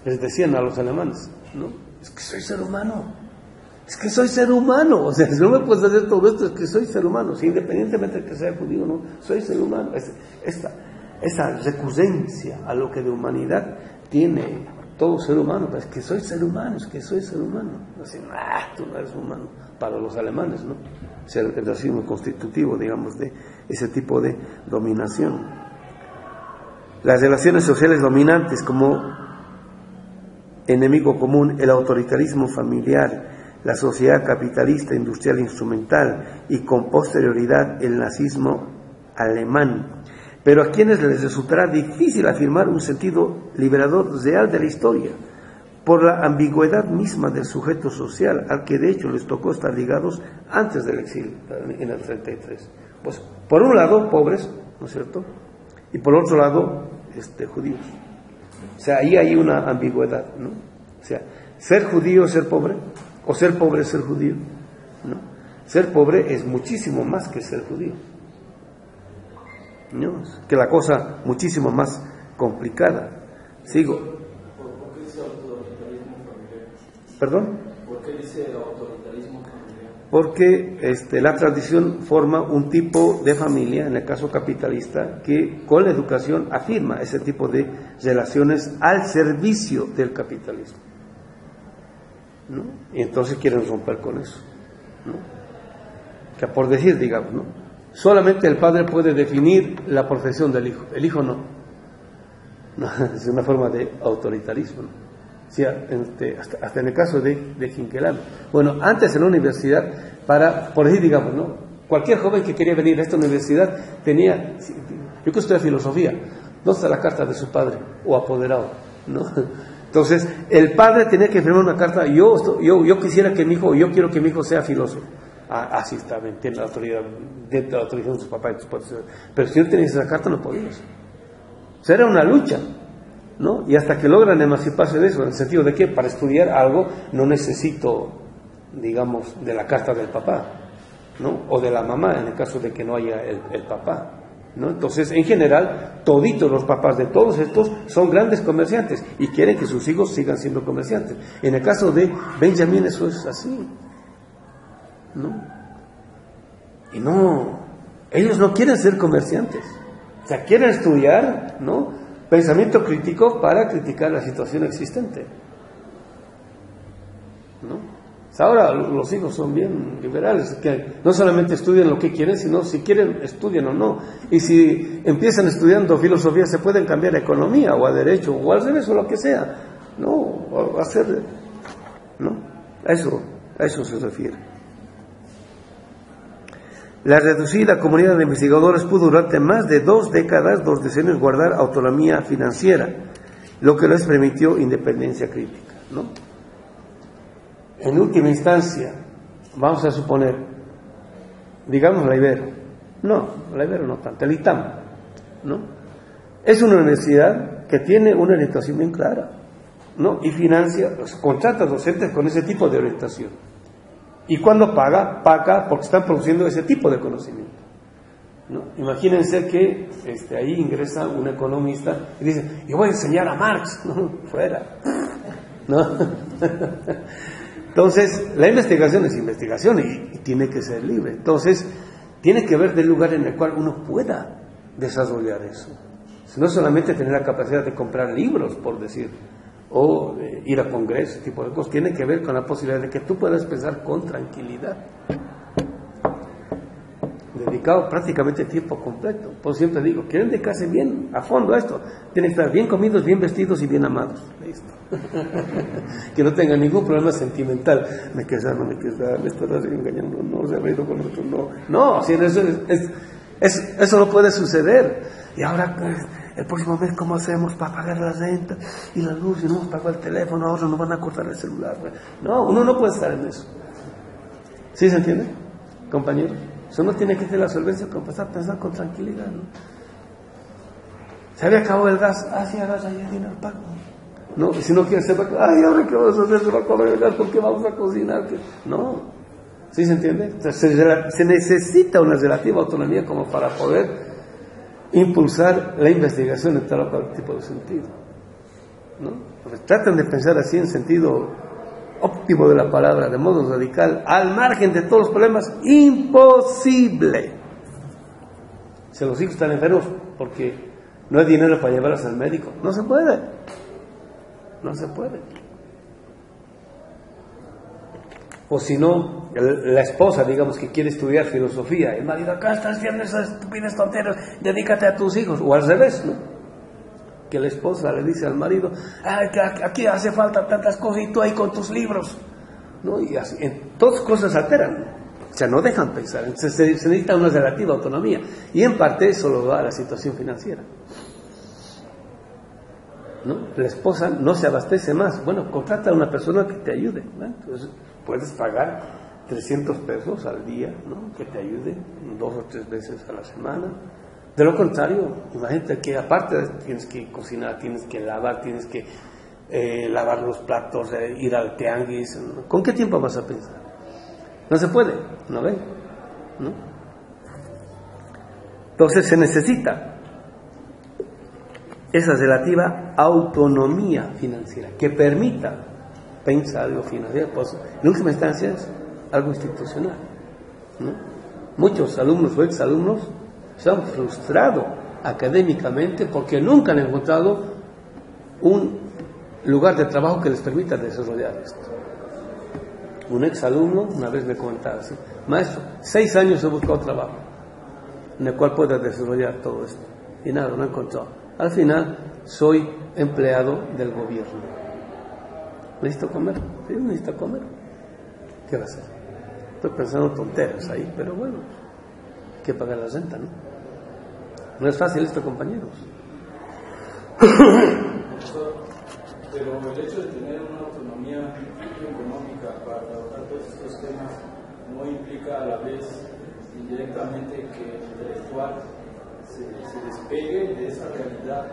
les decían a los alemanes, ¿no? Es que soy ser humano. Es que soy ser humano, o sea, si no me puedes hacer todo esto, es que soy ser humano, si independientemente de que sea judío o no, soy ser humano. Esa recurrencia a lo que de humanidad tiene todo ser humano, es que soy ser humano, es que soy ser humano. Así, tú no eres humano, para los alemanes, ¿no? O sea, el racismo constitutivo, digamos, de ese tipo de dominación. Las relaciones sociales dominantes como enemigo común, el autoritarismo familiar, la sociedad capitalista, industrial, instrumental y con posterioridad el nazismo alemán. Pero a quienes les resultará difícil afirmar un sentido liberador real de la historia, por la ambigüedad misma del sujeto social, al que de hecho les tocó estar ligados antes del exilio, en el 33. Pues, por un lado, pobres, ¿no es cierto? Y por otro lado, judíos. O sea, ahí hay una ambigüedad, ¿no? O sea, ser judío es ser pobre, o ser pobre es ser judío, ¿no? Ser pobre es muchísimo más que ser judío, ¿no? Que la cosa muchísimo más complicada. Sigo. ¿Por qué dice autoritarismo familiar? ¿Perdón? ¿Por qué dice el autoritarismo familiar? Porque la tradición forma un tipo de familia, en el caso capitalista, que con la educación afirma ese tipo de relaciones al servicio del capitalismo, ¿no? Y entonces quieren romper con eso, ¿no? que por decir, digamos, ¿no? Solamente el padre puede definir la profesión del hijo, el hijo no. No, es una forma de autoritarismo, ¿no? O sea, hasta en el caso de Quinquelán. Bueno, antes en la universidad, por decir, digamos, ¿no? Cualquier joven que quería venir a esta universidad tenía, yo que estudié filosofía, ¿dónde está la carta de su padre o apoderado? ¿No? Entonces, el padre tenía que firmar una carta, yo quisiera que mi hijo, yo quiero que mi hijo sea filósofo. Así está, tiene la autoridad, dentro de la autorización de su papá y de sus padres. Pero si no tenías esa carta, no podías. O sea, era una lucha, ¿no? Y hasta que logran emanciparse de eso, en el sentido de que para estudiar algo no necesito, digamos, de la carta del papá, ¿no? O de la mamá, en el caso de que no haya el papá, ¿no? Entonces, en general, toditos los papás de todos estos son grandes comerciantes y quieren que sus hijos sigan siendo comerciantes. En el caso de Benjamín eso es así, ¿no? Y no, ellos no quieren ser comerciantes, o sea, quieren estudiar, ¿no? Pensamiento crítico para criticar la situación existente, ¿no? O sea, ahora los hijos son bien liberales, que no solamente estudian lo que quieren, sino si quieren estudian o no. Y si empiezan estudiando filosofía, se pueden cambiar a economía o a derecho o al revés o lo que sea, ¿no? O hacer, ¿no? A eso se refiere. La reducida comunidad de investigadores pudo durante más de 2 décadas, 2 decenios, guardar autonomía financiera, lo que les permitió independencia crítica, ¿no? En última instancia, vamos a suponer, digamos la Ibero, no tanto, el ITAM, ¿no? Es una universidad que tiene una orientación bien clara, ¿no? Y financia, contrata docentes con ese tipo de orientación. Y cuando paga porque están produciendo ese tipo de conocimiento, ¿no? Imagínense que ahí ingresa un economista y dice, yo voy a enseñar a Marx, ¿no? Fuera, ¿no? Entonces, la investigación es investigación y tiene que ser libre. Entonces, tiene que ver del lugar en el cual uno pueda desarrollar eso. No solamente tener la capacidad de comprar libros, por decir, o ir a congresos, ese tipo de cosas. Tiene que ver con la posibilidad de que tú puedas pensar con tranquilidad, dedicado prácticamente tiempo completo. Por siempre digo, quieren dedicarse bien a fondo a esto, tienen que estar bien comidos, bien vestidos y bien amados. Listo. Que no tengan ningún problema sentimental. Me queda, no me queda, me estás engañando, no, se ha reído con otro, no, si eso no puede suceder. Y ahora, el próximo mes, ¿cómo hacemos para pagar la renta y la luz? Y no hemos pagado el teléfono, ahora nos van a cortar el celular. No, uno no puede estar en eso. ¿Sí se entiende, compañero? Uno tiene que tener la solvencia para empezar a pensar con tranquilidad, ¿no? Se había acabado el gas, sí, ahora ya viene el pago. No, si no quiere ser pago, ahora qué vamos a hacer, se va a cobrar el gas porque vamos a cocinar. No, ¿sí se entiende? O sea, se necesita una relativa autonomía como para poder impulsar la investigación en tal o cual tipo de sentido, ¿no? Pues tratan de pensar así en sentido óptimo de la palabra, de modo radical, al margen de todos los problemas. Imposible. Si los hijos están enfermos porque no hay dinero para llevarlos al médico, no se puede. O si no, la esposa, digamos, que quiere estudiar filosofía, el marido, acá estás haciendo esas estúpidas tonteras, dedícate a tus hijos, o al revés, ¿no? Que la esposa le dice al marido, que aquí hace falta tantas cosas y tú ahí con tus libros, ¿no? Y así, todas cosas alteran, o sea, no dejan pensar. Entonces se necesita una relativa autonomía, y en parte eso lo da la situación financiera, ¿no? La esposa no se abastece más, bueno, contrata a una persona que te ayude, ¿no? Entonces puedes pagar 300 pesos al día, ¿no? Que te ayude 2 o 3 veces a la semana. De lo contrario, imagínate que aparte tienes que cocinar, tienes que lavar, tienes que lavar los platos, ir al tianguis, ¿no? ¿Con qué tiempo vas a pensar? No se puede, ¿no ven? ¿No? Entonces se necesita esa relativa autonomía financiera que permita pensar algo financiero. Pues, en última instancia es algo institucional, ¿no? Muchos alumnos o exalumnos se han frustrado académicamente porque nunca han encontrado un lugar de trabajo que les permita desarrollar esto. Un exalumno una vez me comentaba así: maestro, 6 años he buscado trabajo en el cual pueda desarrollar todo esto, y nada, no he encontrado. Al final soy empleado del gobierno. ¿Necesito comer? Sí, necesito comer. ¿Qué va a hacer? Estoy pensando tonteras ahí, pero bueno, hay que pagar la renta, ¿no? No es fácil esto, compañeros. Pero el hecho de tener una autonomía económica para trabajar todos estos temas no implica a la vez indirectamente que el intelectual se despegue de esa realidad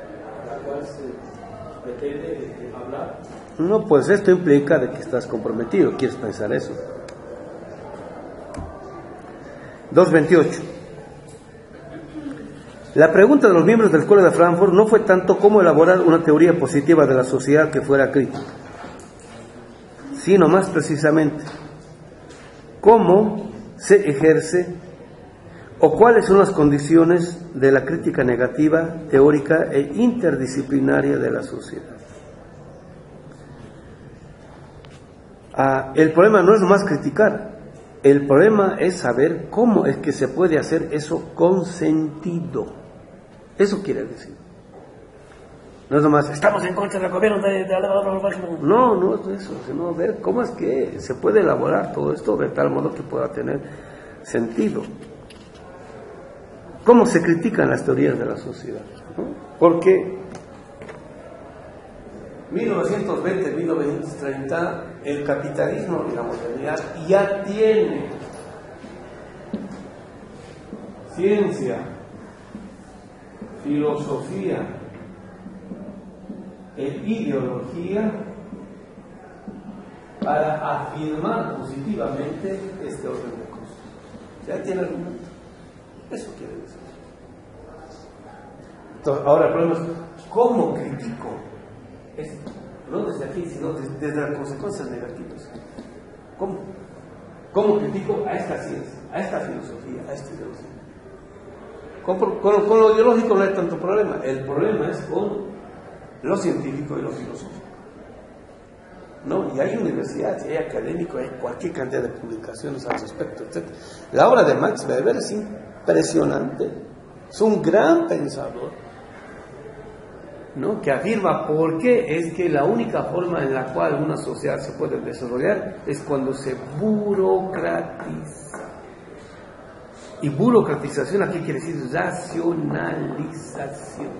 a la cual se pretende hablar. No, pues esto implica de que estás comprometido, quieres pensar eso. 2.28. La pregunta de los miembros de la Escuela de Frankfurt no fue tanto cómo elaborar una teoría positiva de la sociedad que fuera crítica, sino más precisamente cómo se ejerce o cuáles son las condiciones de la crítica negativa, teórica e interdisciplinaria de la sociedad. El problema no es nomás criticar, el problema es saber cómo es que se puede hacer eso con sentido. Eso quiere decir. No es nomás, estamos en contra del gobierno No, no es eso, sino ver cómo es que se puede elaborar todo esto de tal modo que pueda tener sentido. ¿Cómo se critican las teorías de la sociedad? ¿No? Porque 1920-1930 el capitalismo y la modernidad ya tiene ciencia, filosofía e ideología para afirmar positivamente este orden de cosas. Ya tiene argumento. Eso quiere decir. Entonces, ahora el problema es ¿cómo critico esto? No desde aquí, sino desde las consecuencias negativas. ¿Cómo critico a esta ciencia, a esta filosofía, a esta ideología? Con lo ideológico no hay tanto problema. El problema es con lo científico y lo filosófico. ¿No? Y hay universidades, hay académicos, hay cualquier cantidad de publicaciones al respecto, etc. La obra de Max Weber es impresionante. Es un gran pensador, ¿no? Que afirma por qué es que la única forma en la cual una sociedad se puede desarrollar es cuando se burocratiza. Y burocratización aquí quiere decir racionalización,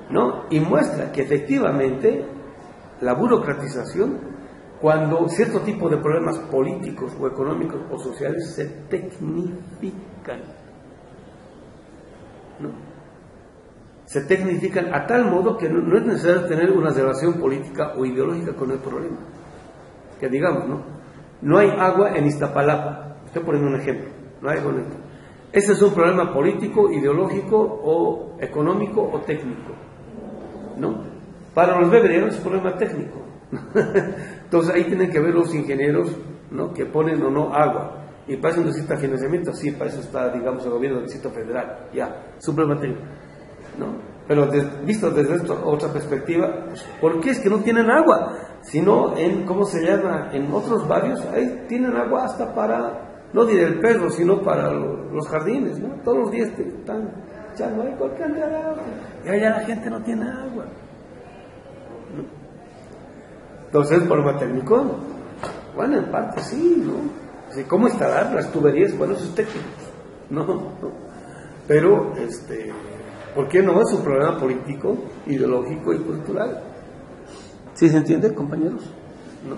¿no? Y muestra que efectivamente la burocratización, cuando cierto tipo de problemas políticos o económicos o sociales se tecnifican, ¿no? Se tecnifican a tal modo que no es necesario tener una relación política o ideológica con el problema. Que digamos, no hay agua en Iztapalapa, estoy poniendo un ejemplo, no hay agua en Iztapalapa. Ese es un problema político, ideológico o económico o técnico, ¿no? Para los beberianos es un problema técnico. Entonces ahí tienen que ver los ingenieros, ¿no? Que ponen o no agua. Y para eso necesita financiamiento, sí, para eso está, digamos, el gobierno del Distrito Federal, ya, es un problema técnico, ¿no? Pero visto desde otra perspectiva, pues, ¿por qué es que no tienen agua? Sino ¿cómo se llama? En otros barrios, ahí tienen agua hasta para, no diré el perro, sino para los jardines, ¿no? Todos los días están echando ahí cualquier cantidad de agua. Y allá la gente no tiene agua. Entonces, por lo técnico, bueno, en parte sí, ¿no? Así, ¿cómo estarán las tuberías? Bueno, eso es técnico, no. Pero, ¿por qué no? Es un problema político, ideológico y cultural. ¿Sí se entiende, compañeros? ¿No?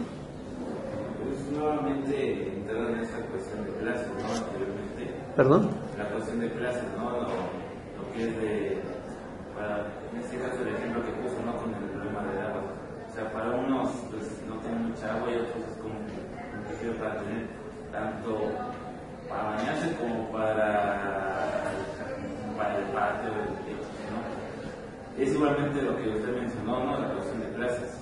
Pues nuevamente entrar en esa cuestión de clases, ¿no? Anteriormente. ¿Perdón? La cuestión de clases, ¿no? Lo que es en este caso el ejemplo que puso, ¿no? Con el problema del agua. O sea, para unos pues no tienen mucha agua y otros es como que prefiero para tener tanto para bañarse como para el patio, el techo, ¿no? Es igualmente lo que usted mencionó, ¿no? La cuestión de clases.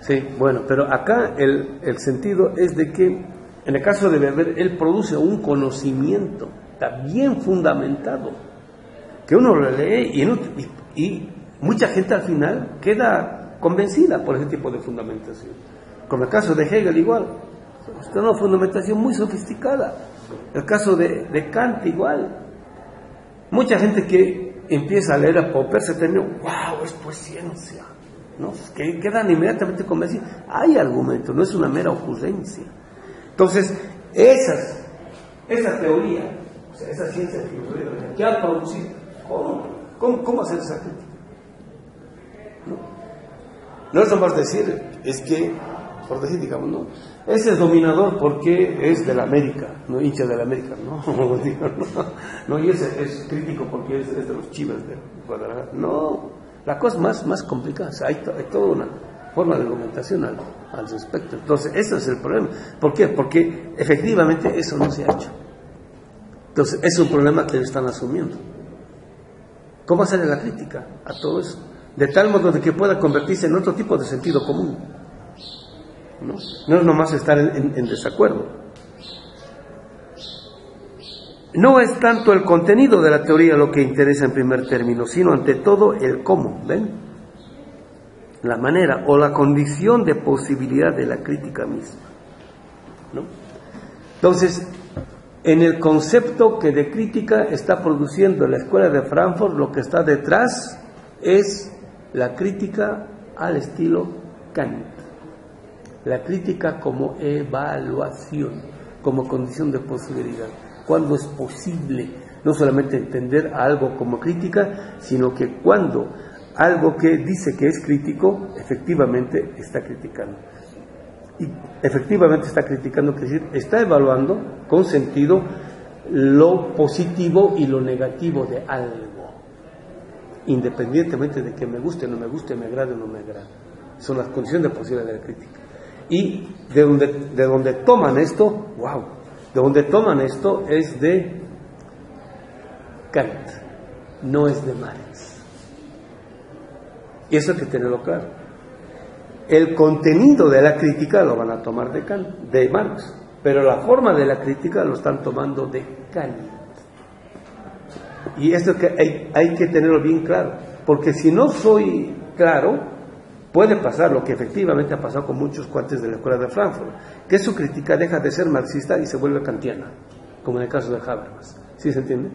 Sí, bueno, pero acá el sentido es de que en el caso de Weber, él produce un conocimiento está bien fundamentado, que uno lo lee y mucha gente al final queda convencida por ese tipo de fundamentación. Como el caso de Hegel igual. Está una fundamentación muy sofisticada. El caso de Kant igual. Mucha gente que empieza a leer a Popper se termina, wow, esto es ciencia, ¿no? Que quedan inmediatamente convencidos. Hay argumentos, no es una mera ocurrencia. Entonces, esa teoría, o sea, esa ciencia filosófica que ha producido, ¿cómo hacer esa crítica? No es nomás decir, es que, por decir, digamos, no, ese es dominador porque es de la América, no hincha de la América, no, y ese es crítico porque es de los Chivas de Guadalajara. No, la cosa es más complicada, o sea, hay toda una forma de argumentación al respecto. Entonces, ese es el problema. ¿Por qué? Porque efectivamente eso no se ha hecho. Entonces, es un problema que están asumiendo. ¿Cómo hacerle la crítica a todo eso? De tal modo de que pueda convertirse en otro tipo de sentido común. No es nomás estar en desacuerdo. No es tanto el contenido de la teoría lo que interesa en primer término, sino ante todo el cómo, ¿ven? La manera o la condición de posibilidad de la crítica misma, ¿no? Entonces, en el concepto que de crítica está produciendo la Escuela de Frankfurt, lo que está detrás es la crítica al estilo Kant, la crítica como evaluación, como condición de posibilidad. Cuando es posible no solamente entender algo como crítica, sino que cuando algo que dice que es crítico, efectivamente está criticando. Y efectivamente está criticando, quiere decir, está evaluando con sentido lo positivo y lo negativo de algo, independientemente de que me guste, no me guste, me agrade o no me agrade. Son las condiciones de posibilidad de la crítica. Y de donde toman esto, de donde toman esto es de Kant, no es de Marx. Y eso hay que tenerlo claro. El contenido de la crítica lo van a tomar de Kant, de Marx, pero la forma de la crítica lo están tomando de Kant. Y esto que hay que tenerlo bien claro, porque si no soy claro, puede pasar lo que efectivamente ha pasado con muchos cuates de la Escuela de Frankfurt, que su crítica deja de ser marxista y se vuelve kantiana, como en el caso de Habermas. ¿Sí se entiende?